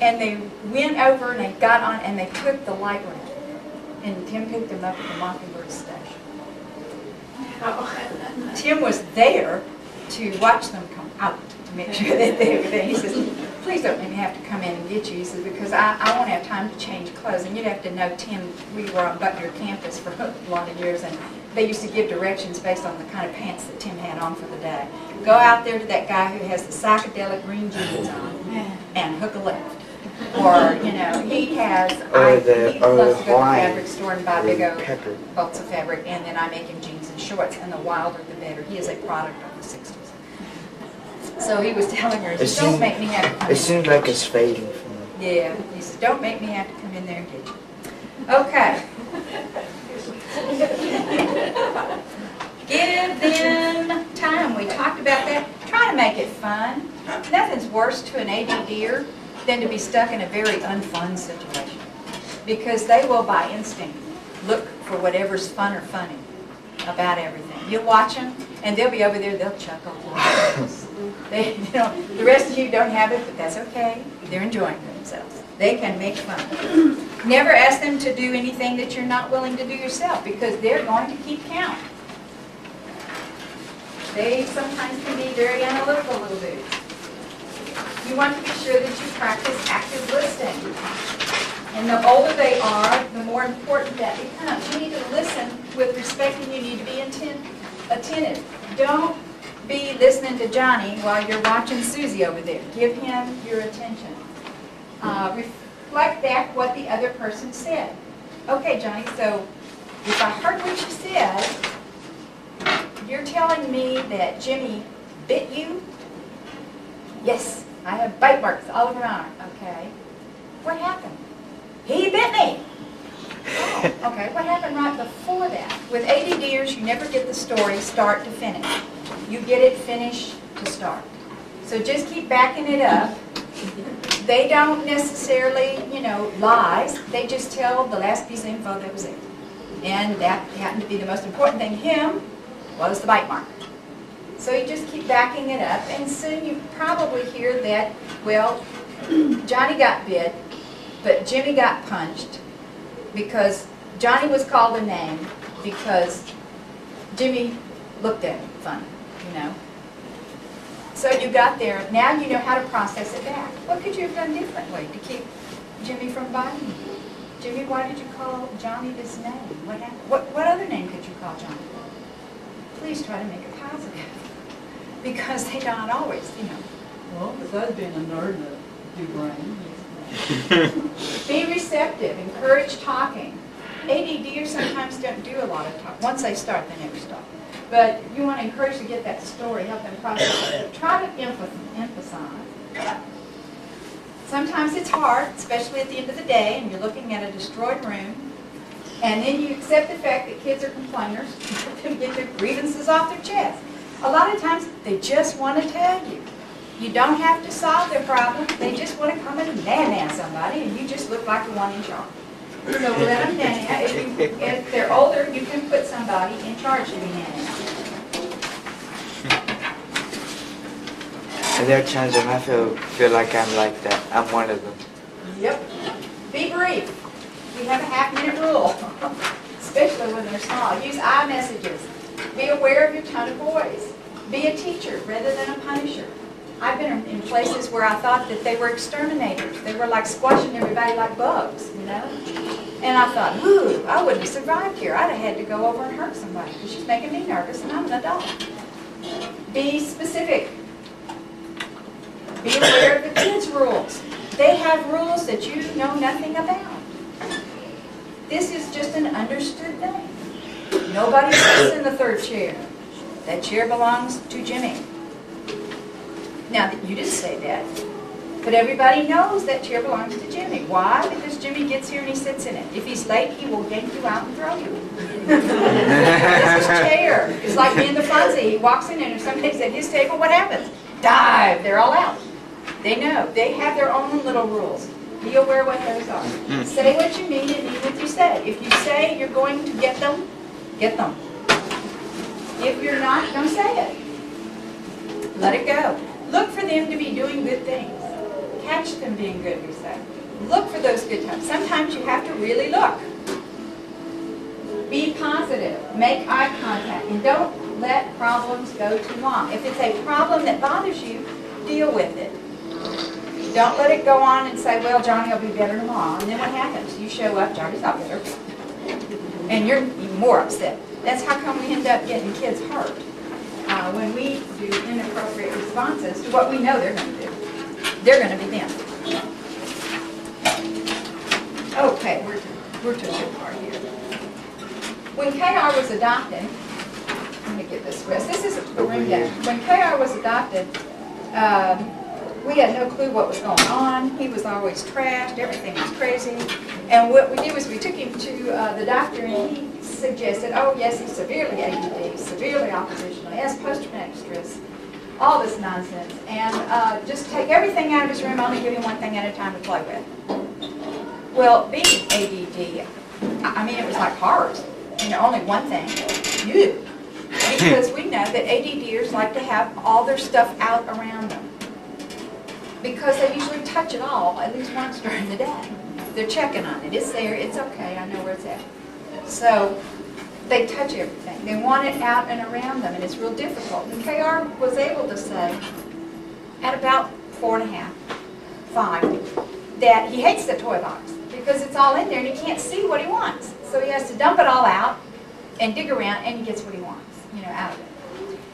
A: And they went over and they got on and they took the light rail. And Tim picked them up at the Mockingbird station. Tim was there to watch them come out to make sure that they were there. He says, "Please don't let me have to come in and get you." He says, "Because I won't have time to change clothes." And you'd have to know, Tim, we were on Butler campus for a lot of years, and they used to give directions based on the kind of pants that Tim had on for the day. Go out there to that guy who has the psychedelic green jeans on and hook a left. Or, he has, he loves to go to the fabric store and buy big old bolts of fabric, and then I make him jeans and shorts, and the wilder the better. He is a product of the 60s. So he was telling her, he said, "Don't make me have to come in."
B: It seems like it's fading from me.
A: Yeah, he said, "Don't make me have to come in there and get you." Okay. Give them time. We talked about that. Try to make it fun. Nothing's worse to an ADDer than to be stuck in a very unfun situation. Because they will, by instinct, look for whatever's fun or funny about everything. You'll watch them, and they'll be over there, they'll chuckle. The rest of you don't have it, but that's okay. They're enjoying themselves. They can make fun. Never ask them to do anything that you're not willing to do yourself, because they're going to keep count. They sometimes can be very analytical little dudes. You want to be sure that you practice active listening. And the older they are, the more important that becomes. You need to listen with respect, and you need to be attentive. Don't be listening to Johnny while you're watching Susie over there. Give him your attention. Reflect back what the other person said. Okay, Johnny, so if I heard what you said, you're telling me that Jimmy bit you? Yes, I have bite marks all over my arm. Okay. What happened? He bit me. Oh, okay. What happened right before that? With ADDers, you never get the story start to finish. You get it finish to start. So just keep backing it up. They don't necessarily, lies. They just tell the last piece of info that was there. And that happened to be the most important thing to him was the bite mark. So you just keep backing it up, and soon you probably hear that, well, Johnny got bit, but Jimmy got punched because Johnny was called a name because Jimmy looked at him funny, So you got there. Now you know how to process it back. What could you have done differently to keep Jimmy from biting you? Jimmy, why did you call Johnny this name? What happened? What other name could you call Johnny? Please try to make it positive. because they don't always,
D: Well, besides being a nerd and a do-brain.
A: Be receptive, encourage talking. ADDers sometimes don't do a lot of talk. Once they start, they never stop. But you want to encourage to get that story, help them process it. Try to emphasize. Sometimes it's hard, especially at the end of the day, and you're looking at a destroyed room, and then you accept the fact that kids are complainers, let them get their grievances off their chest. A lot of times, they just want to tell you. You don't have to solve their problem. They just want to come in and nan-nan somebody, and you just look like the one in charge. So let them nan-nan. If they're older, you can put somebody in charge to be nan-nan.
B: And there are times when I feel like I'm like that. I'm one of them.
A: Yep. Be brief. We have a half-minute rule, especially when they're small. Use iMessages. Be aware of your tone of voice. Be a teacher rather than a punisher. I've been in places where I thought that they were exterminators. They were like squashing everybody like bugs, And I thought, ooh, I wouldn't have survived here. I'd have had to go over and hurt somebody because she's making me nervous and I'm an adult. Be specific. Be aware of the kids' rules. They have rules that you know nothing about. This is just an understood thing. Nobody sits in the third chair. That chair belongs to Jimmy. Now, you didn't say that, but everybody knows that chair belongs to Jimmy. Why? Because Jimmy gets here and he sits in it. If he's late, he will yank you out and throw you. This is chair. It's like me and the Fonzie. He walks in and if somebody's at his table, what happens? Dive. They're all out. They know. They have their own little rules. Be aware what those are. Say what you mean and mean what you say. If you say you're going to get them, get them. If you're not, don't say it. Let it go. Look for them to be doing good things. Catch them being good, we say. Look for those good times. Sometimes you have to really look. Be positive. Make eye contact. And don't let problems go too long. If it's a problem that bothers you, deal with it. Don't let it go on and say, well, Johnny will be better tomorrow. And then what happens? You show up, Johnny's not better. And you're even more upset. That's how come we end up getting kids hurt. When we do inappropriate responses to what we know they're going to do. They're going to be them. Okay, we're to a good part here. When KR was adopted, let me get this rest. This is a room down. When KR was adopted, we had no clue what was going on. He was always trashed. Everything was crazy. And what we did was we took him to the doctor, and he suggested, oh, yes, he's severely ADD, severely oppositional, he has post-traumatic stress, all this nonsense. And just take everything out of his room, only give him one thing at a time to play with. Well, being ADD, I mean, it was like horrors. Only one thing, you. Because we know that ADDers like to have all their stuff out around them. Because they usually touch it all at least once during the day. They're checking on it. It's there. It's okay. I know where it's at. So they touch everything. They want it out and around them, and it's real difficult. And KR was able to say, at about 4.5, 5, that he hates the toy box because it's all in there and he can't see what he wants. So he has to dump it all out and dig around, and he gets what he wants, out of it.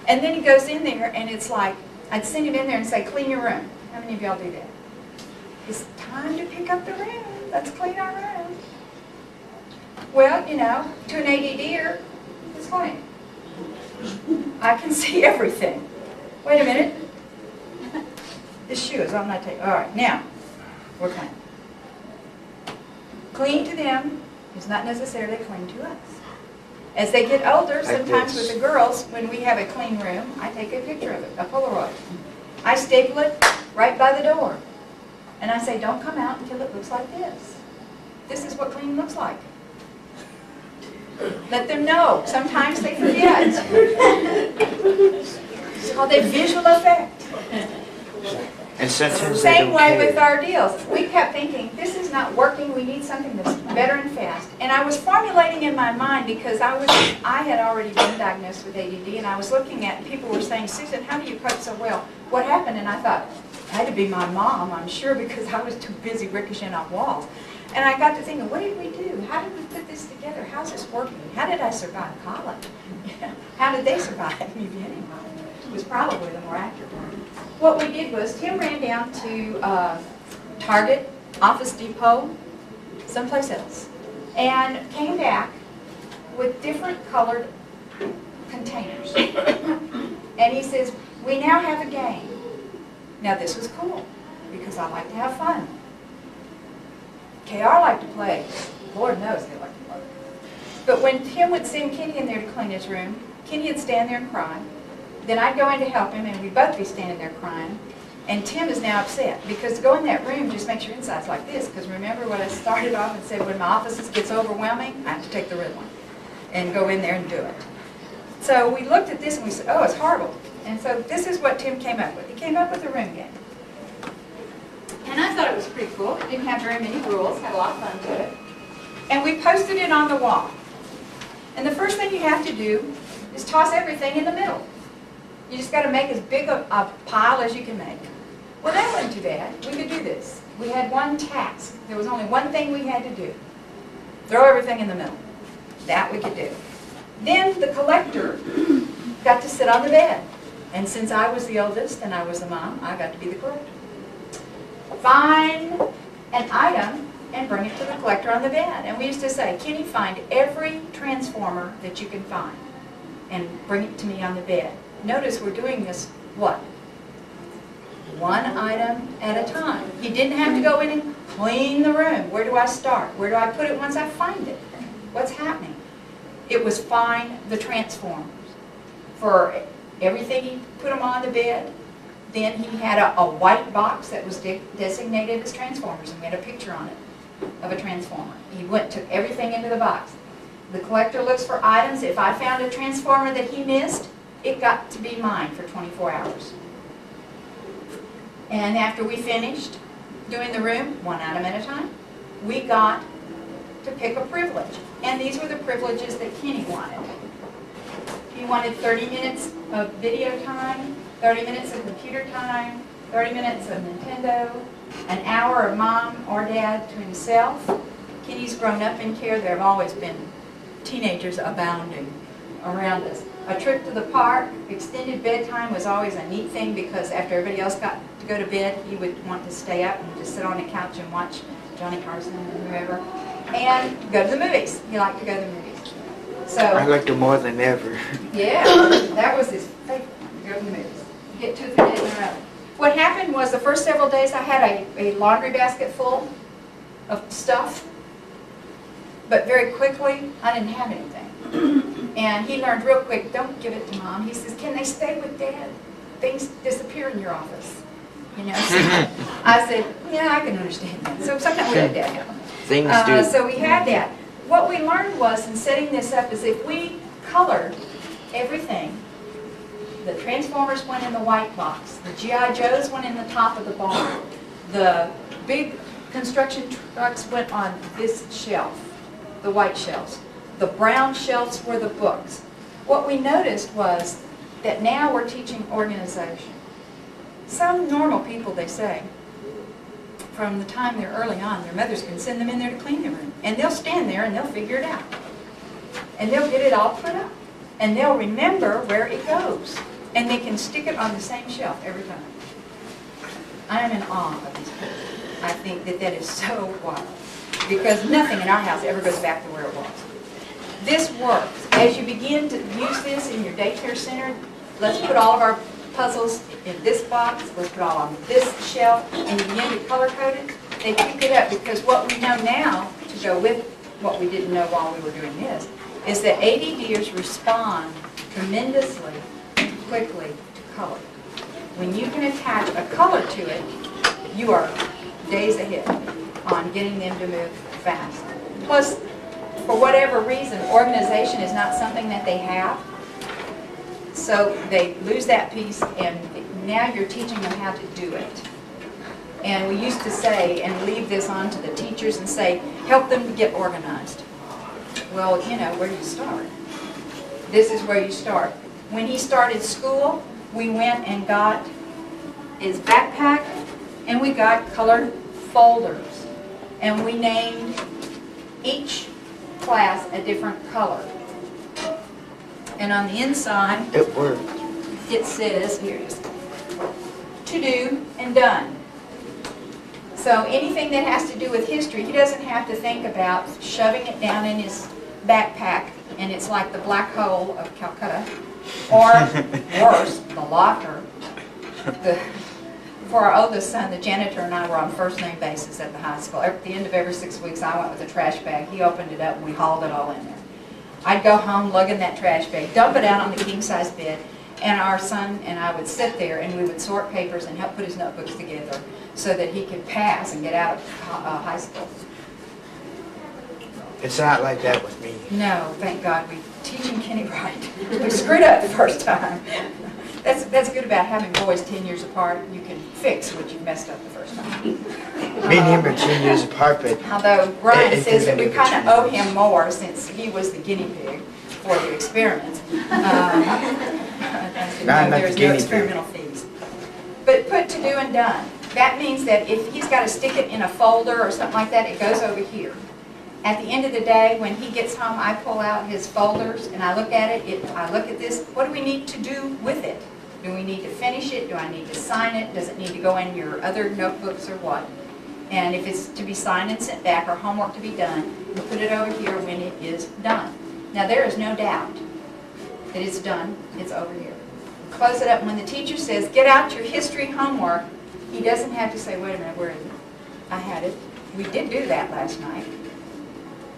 A: And then he goes in there, and it's like, I'd send him in there and say, clean your room. How many of y'all do that? It's time to pick up the room. Let's clean our room. Well, to an ADDer, it's clean. I can see everything. Wait a minute. This shoe is on my table. All right, now, we're clean. Clean to them is not necessarily clean to us. As they get older, sometimes with the girls, when we have a clean room, I take a picture of it, a Polaroid. I staple it right by the door. And I say, don't come out until it looks like this. This is what clean looks like. Let them know. Sometimes they forget. It's called a visual effect.
B: And sometimes
A: Same way with our deals. We kept thinking, this is not working. We need something that's better and fast. And I was formulating in my mind because I had already been diagnosed with ADD, and I was looking at, people were saying, Susan, how do you cope so well? What happened? And I thought, it had to be my mom, I'm sure, because I was too busy ricocheting off walls. And I got to thinking, what did we do? How did we put this together? How's this working? How did I survive college? How did they survive? Maybe anyway. was probably the more accurate one. What we did was Tim ran down to Target, Office Depot, someplace else, and came back with different colored containers. And he says, we now have a game. Now this was cool, because I like to have fun. KR liked to play. Lord knows they like to play. But when Tim would send Kenny in there to clean his room, Kenny would stand there and cry. Then I'd go in to help him, and we'd both be standing there crying. And Tim is now upset, because to go in that room just makes your insides like this. Because remember what I started off and said, when my office gets overwhelming, I have to take the red one and go in there and do it. So we looked at this and we said, oh, it's horrible. And so this is what Tim came up with. He came up with a room game. And I thought it was pretty cool. It didn't have very many rules, had a lot of fun to it. And we posted it on the wall. And the first thing you have to do is toss everything in the middle. You just got to make as big a pile as you can make. Well, that wasn't too bad. We could do this. We had one task. There was only one thing we had to do. Throw everything in the middle. That we could do. Then the collector got to sit on the bed. And since I was the oldest and I was the mom, I got to be the collector. Find an item and bring it to the collector on the bed. And we used to say, Kenny, find every transformer that you can find and bring it to me on the bed. Notice we're doing this, what? One item at a time. He didn't have to go in and clean the room. Where do I start? Where do I put it once I find it? What's happening? It was find the transformers. For everything, he put them on the bed. Then he had a white box that was designated as transformers, and we had a picture on it of a transformer. He took everything into the box. The collector looks for items. If I found a transformer that he missed, it got to be mine for 24 hours. And after we finished doing the room, one item at a time, we got to pick a privilege. And these were the privileges that Kenny wanted. He wanted 30 minutes of video time, 30 minutes of computer time, 30 minutes of Nintendo, an hour of mom or dad to himself. Kenny's grown up in care. There have always been teenagers abounding around us. A trip to the park, extended bedtime was always a neat thing, because after everybody else got to go to bed, he would want to stay up and just sit on the couch and watch Johnny Carson and whoever, and go to the movies. He liked to go to the movies. So
B: I liked it more than ever.
A: yeah, that was his favorite, go to the movies. Get 2 or 3 days in a row. What happened was the first several days I had a laundry basket full of stuff, but very quickly I didn't have anything. And he learned real quick, don't give it to Mom. He says, can they stay with Dad? Things disappear in your office. You know, so I said, yeah, I can understand that. So sometimes we let Dad have them.
B: Things do.
A: So we had that. What we learned was, in setting this up, is if we colored everything, the Transformers went in the white box, the G.I. Joes went in the top of the barn, the big construction trucks went on this shelf, the white shelves. The brown shelves were the books. What we noticed was that now we're teaching organization. Some normal people, they say, from the time they're early on, their mothers can send them in there to clean their room. And they'll stand there and they'll figure it out. And they'll get it all put up. And they'll remember where it goes. And they can stick it on the same shelf every time. I am in awe of these people. I think that that is so wild. Because nothing in our house ever goes back to where it was. This works. As you begin to use this in your daycare center, let's put all of our puzzles in this box, let's put all on this shelf, and you begin to color code it. They pick it up, because what we know now, to go with what we didn't know while we were doing this, is that ADDers respond tremendously quickly to color. When you can attach a color to it, you are days ahead on getting them to move fast. Plus, for whatever reason, organization is not something that they have. So they lose that piece, and now you're teaching them how to do it. And we used to say, and leave this on to the teachers and say, help them to get organized. Well, you know, where do you start? This is where you start. When he started school, we went and got his backpack, and we got colored folders. And we named each class a different color. And on the inside,
B: It worked.
A: it says, here it is, to do and done. So anything that has to do with history, he doesn't have to think about shoving it down in his backpack, and it's like the black hole of Calcutta, or worse, the locker. For our oldest son, the janitor and I were on first name basis at the high school. At the end of every 6 weeks, I went with a trash bag. He opened it up, and we hauled it all in there. I'd go home lugging that trash bag, dump it out on the king-size bed, and our son and I would sit there, and we would sort papers and help put his notebooks together so that he could pass and get out of high school.
B: It's not like that with me.
A: No, thank God, we teaching Kenny right. We screwed up the first time. That's good about having boys 10 years apart. You can fix what you messed up the first time.
B: Me and him are 10 years apart, but
A: Although Brian
B: it
A: says that
B: doesn't
A: we
B: give a
A: kind of owe him more since he was the guinea pig for the experiments.
B: Not the
A: There's no
B: guinea pig.
A: experimental fees. But put to do and done. That means that if he's got to stick it in a folder or something like that, it goes over here. At the end of the day, when he gets home, I pull out his folders and I look at it. I look at this. What do we need to do with it? Do we need to finish it? Do I need to sign it? Does it need to go in your other notebooks or what? And if it's to be signed and sent back or homework to be done, we put it over here when it is done. Now there is no doubt that it's done. It's over here. Close it up. When the teacher says, get out your history homework, he doesn't have to say, wait a minute, where is it? I had it. We did do that last night.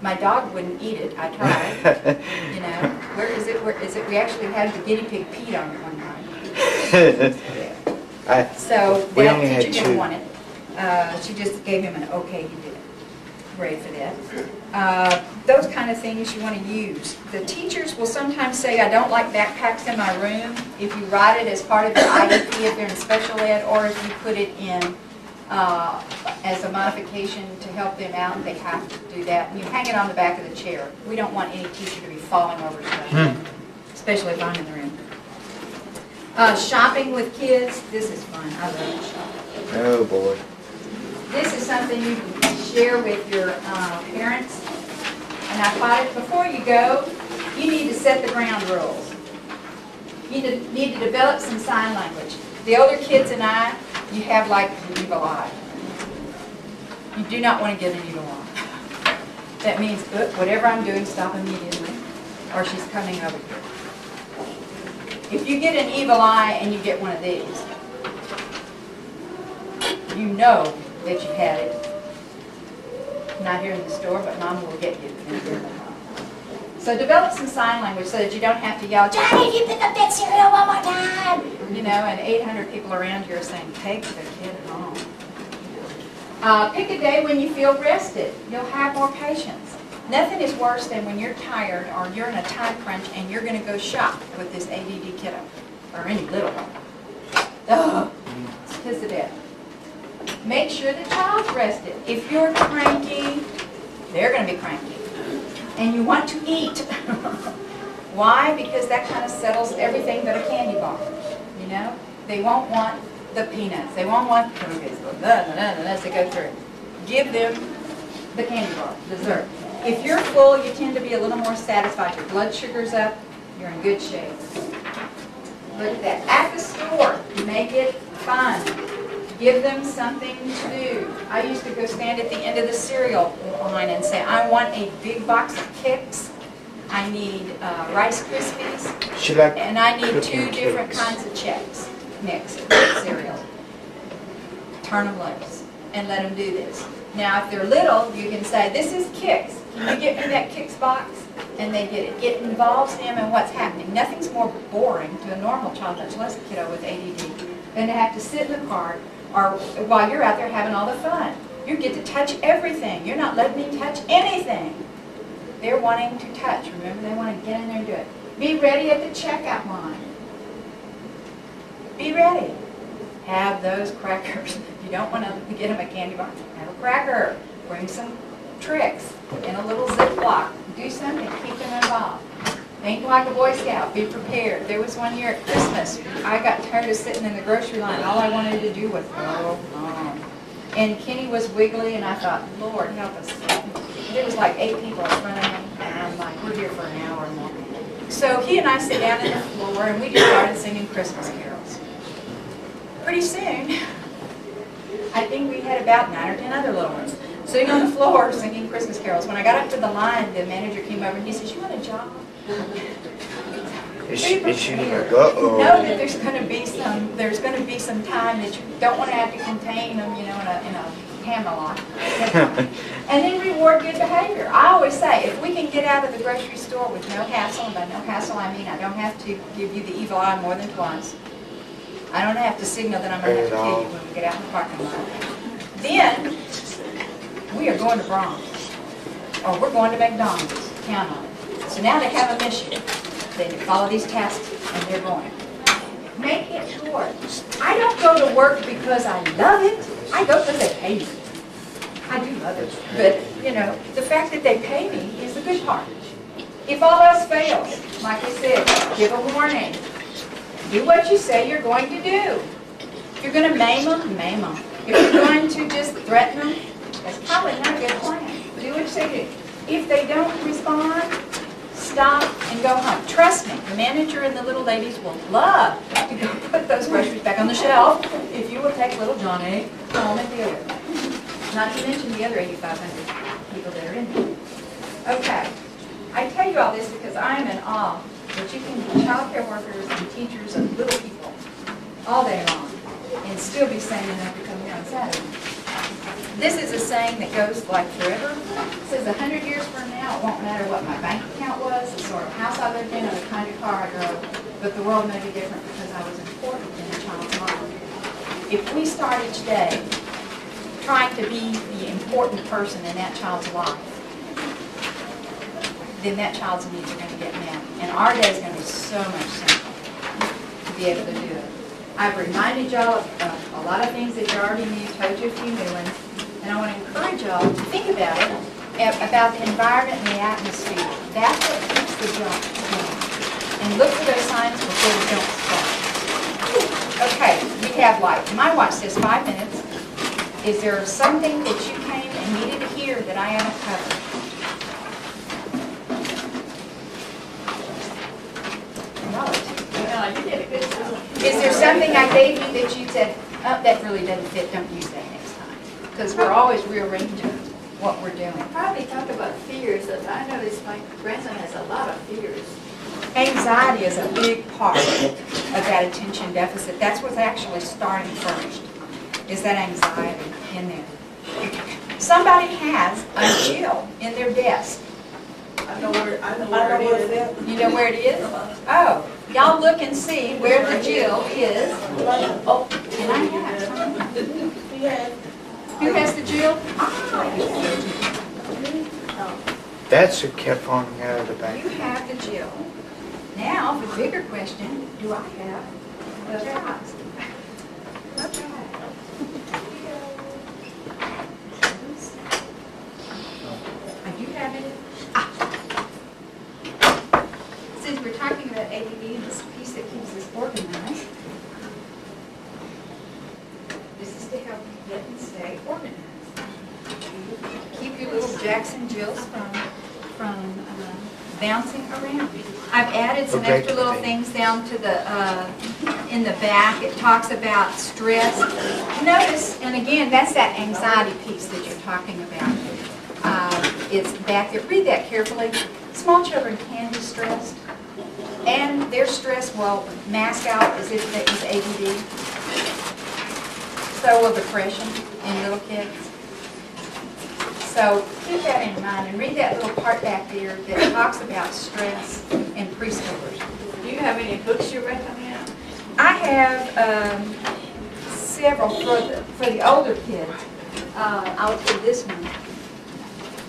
A: My dog wouldn't eat it. I tried. You know, where is it? Where is it? We actually had the guinea pig peed on it one time. So
B: we
A: that
B: only had
A: teacher didn't
B: two.
A: want it. She just gave him an okay, you did it. Great for that. Those kind of things you want to use. The teachers will sometimes say, I don't like backpacks in my room. If you write it as part of your IEP, if they're in special ed, or if you put it in as a modification to help them out, they have to do that. And you hang it on the back of the chair. We don't want any teacher to be falling over stuff, especially if I'm in the room. Shopping with kids, this is fun. I love shopping.
B: Oh boy.
A: This is something you can share with your parents. And I thought before you go, you need to set the ground rules. You need to develop some sign language. The older kids and I, you have like an evil eye. You do not want to get an evil eye. That means whatever I'm doing, stop immediately, or she's coming over here. If you get an evil eye and you get one of these, you know that you had it. Not here in the store, but Mom will get you. So develop some sign language so that you don't have to yell, Johnny, if you pick up that cereal one more time. You know, and 800 people around you are saying, take the kid home. Pick a day when you feel rested. You'll have more patience. Nothing is worse than when you're tired or you're in a time crunch and you're going to go shop with this ADD kiddo or any little one. Ugh, it's kiss to death. Make sure the child's rested. If you're cranky, they're going to be cranky. And you want to eat. Why? Because that kind of settles everything but a candy bar. You know? They won't want the peanuts. They won't want cookies. As they go through. Give them the candy bar, dessert. If you're full, you tend to be a little more satisfied. Your blood sugar's up. You're in good shape. Look at that. At the store, make it fun. Give them something to do. I used to go stand at the end of the cereal line and say, I want a big box of Kix. I need Rice Krispies. And I need 2 different kinds of Chex Mix cereal. Turn them loose and let them do this. Now, if they're little, you can say, this is Kix. Can you get me that Kix box? And they get it. It involves them in what's happening. Nothing's more boring to a normal child, much less a kiddo with ADD, than to have to sit in the car or while you're out there having all the fun. You get to touch everything. You're not letting me touch anything. They're wanting to touch. Remember, they want to get in there and do it. Be ready at the checkout line. Be ready. Have those crackers. If you don't want to get them a candy bar, have a cracker. Bring some tricks in a little Ziploc. Do something. Keep them involved. Think like a Boy Scout. Be prepared. There was one year at Christmas, I got tired of sitting in the grocery line. All I wanted to do was go home. And Kenny was wiggly, and I thought, Lord, help us. There was like 8 people in front of him, and I'm like, we're here for an hour or more. So he and I sit down on the floor and we just started singing Christmas carols. Pretty soon, I think we had about 9 or 10 other little ones sitting on the floor singing Christmas carols. When I got up to the line, the manager came over and he says, "You want a job?"
B: Is she like,
A: Know
B: uh-oh?
A: that there's going to be some time that you don't want to have to contain them, you know, in a hammerlock. And then reward good behavior. I always say, if we can get out of the grocery store with no hassle, and by no hassle I mean I don't have to give you the evil eye more than twice. I don't have to signal that I'm going to have to kill you when we get out in the parking lot. Then, we are going to Brahms. Or we're going to McDonald's. Count on it. So now they have a mission. They follow these tasks and they're going. Make it short. I don't go to work because I love it. I go because they pay me. I do love it. But, you know, the fact that they pay me is the good part. If all else fails, like I said, give a warning. Do what you say you're going to do. If you're going to maim them, maim them. If you're going to just threaten them, that's probably not a good plan. Do what you say do. If they don't respond, stop and go home. Trust me, the manager and the little ladies will love to go put those groceries back on the shelf if you will take little Johnny home and deal with it. Not to mention the other 8,500 people that are in there. Okay. I tell you all this because I am in awe that you can be child care workers and teachers of little people all day long and still be sane enough to come here on Saturday. This is a saying that goes like forever. It says 100 years from now, it won't matter what my bank account was, the sort of house I lived in, or the kind of car I drove, but the world may be different because I was important in a child's life. If we start each day trying to be the important person in that child's life, then that child's needs are going to get met. And our day is going to be so much simpler to be able to do it. I've reminded y'all of a lot of things that you already knew, told you a few new ones, and I want to encourage y'all to think about it, about the environment and the atmosphere. That's what keeps the jump going. And look for those signs before the jump starts. Okay, we have my watch says 5 minutes. Is there something that you came and needed to hear that I haven't covered?
D: Yeah, you did a good job.
A: Is there something I gave you that you said, oh, that really doesn't fit, don't use that next time? Because we're always rearranging what we're doing.
E: Probably talk about fears. I noticed my grandson has a lot of fears.
A: Anxiety is a big part of that attention deficit. That's what's actually starting first, is that anxiety in there. Somebody has a Jill in their desk.
E: I know where it is.
A: You know where it is? Oh, y'all look and see where the Jill is. Oh, and I have. Who has the Jill? Ah, you have the Jill.
B: That's who kept falling out of the
A: You
B: bank.
A: have the Jill. Now, the bigger question, do I have the prize? Okay. I do have it. Since we're talking about ADD, this piece that keeps us organized, this is to help you get and stay organized. Keep your little Jackson Jills from bouncing around. I've added some
B: Okay.
A: extra little things down to the in the back. It talks about stress. Notice, and again, that's that anxiety piece that you're talking about. It's back there. Read that carefully. Small children can be stressed, and their stress will mask out as if it was ADD. So will depression in little kids. So keep that in mind and read that little part back there that talks about stress in preschoolers.
E: Do you have any books you recommend?
A: I have several for the older kids. I'll do this one.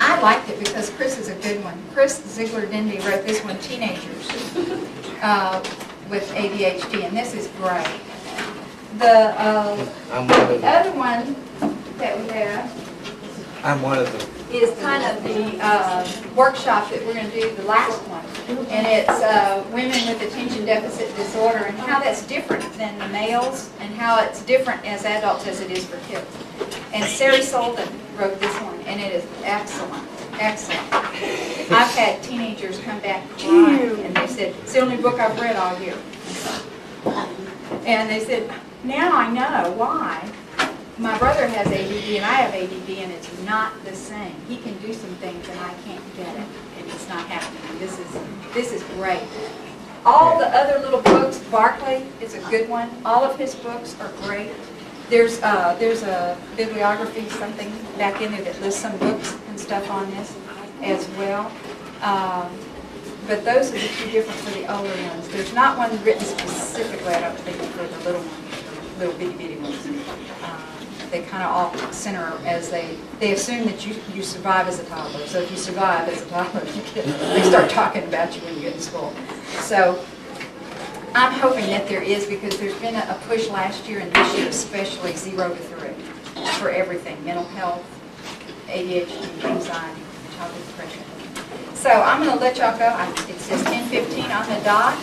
A: I liked it because Chris is a good one. Chris Ziegler-Dindy wrote this one, Teenagers with ADHD, and this is great. The
B: I'm one of them.
A: other one that we have
B: I'm one of them.
A: is kind of the workshop that we're going to do, the last one. And it's women with attention deficit disorder and how that's different than the males and how it's different as adults as it is for kids. And Sari Solden wrote this one, and it is excellent, excellent. I've had teenagers come back crying, and they said, it's the only book I've read all year. And they said, now I know why. My brother has ADD and I have ADD, and it's not the same. He can do some things and I can't get it, and it's not happening. This is great. All the other little books, Barclay is a good one. All of his books are great. There's a bibliography, something back in there that lists some books and stuff on this as well. But those are the two different for the older ones. There's not one written specifically, I don't think, for the little ones, little bitty ones. They kind of all center as they assume that you survive as a toddler. So if you survive as a toddler, they start talking about you when you get to school. So I'm hoping that there is, because there's been a push last year and this year especially, 0 to 3 for everything: mental health, ADHD, anxiety, childhood depression. So I'm going to let y'all go. It says 10:15 on the dot.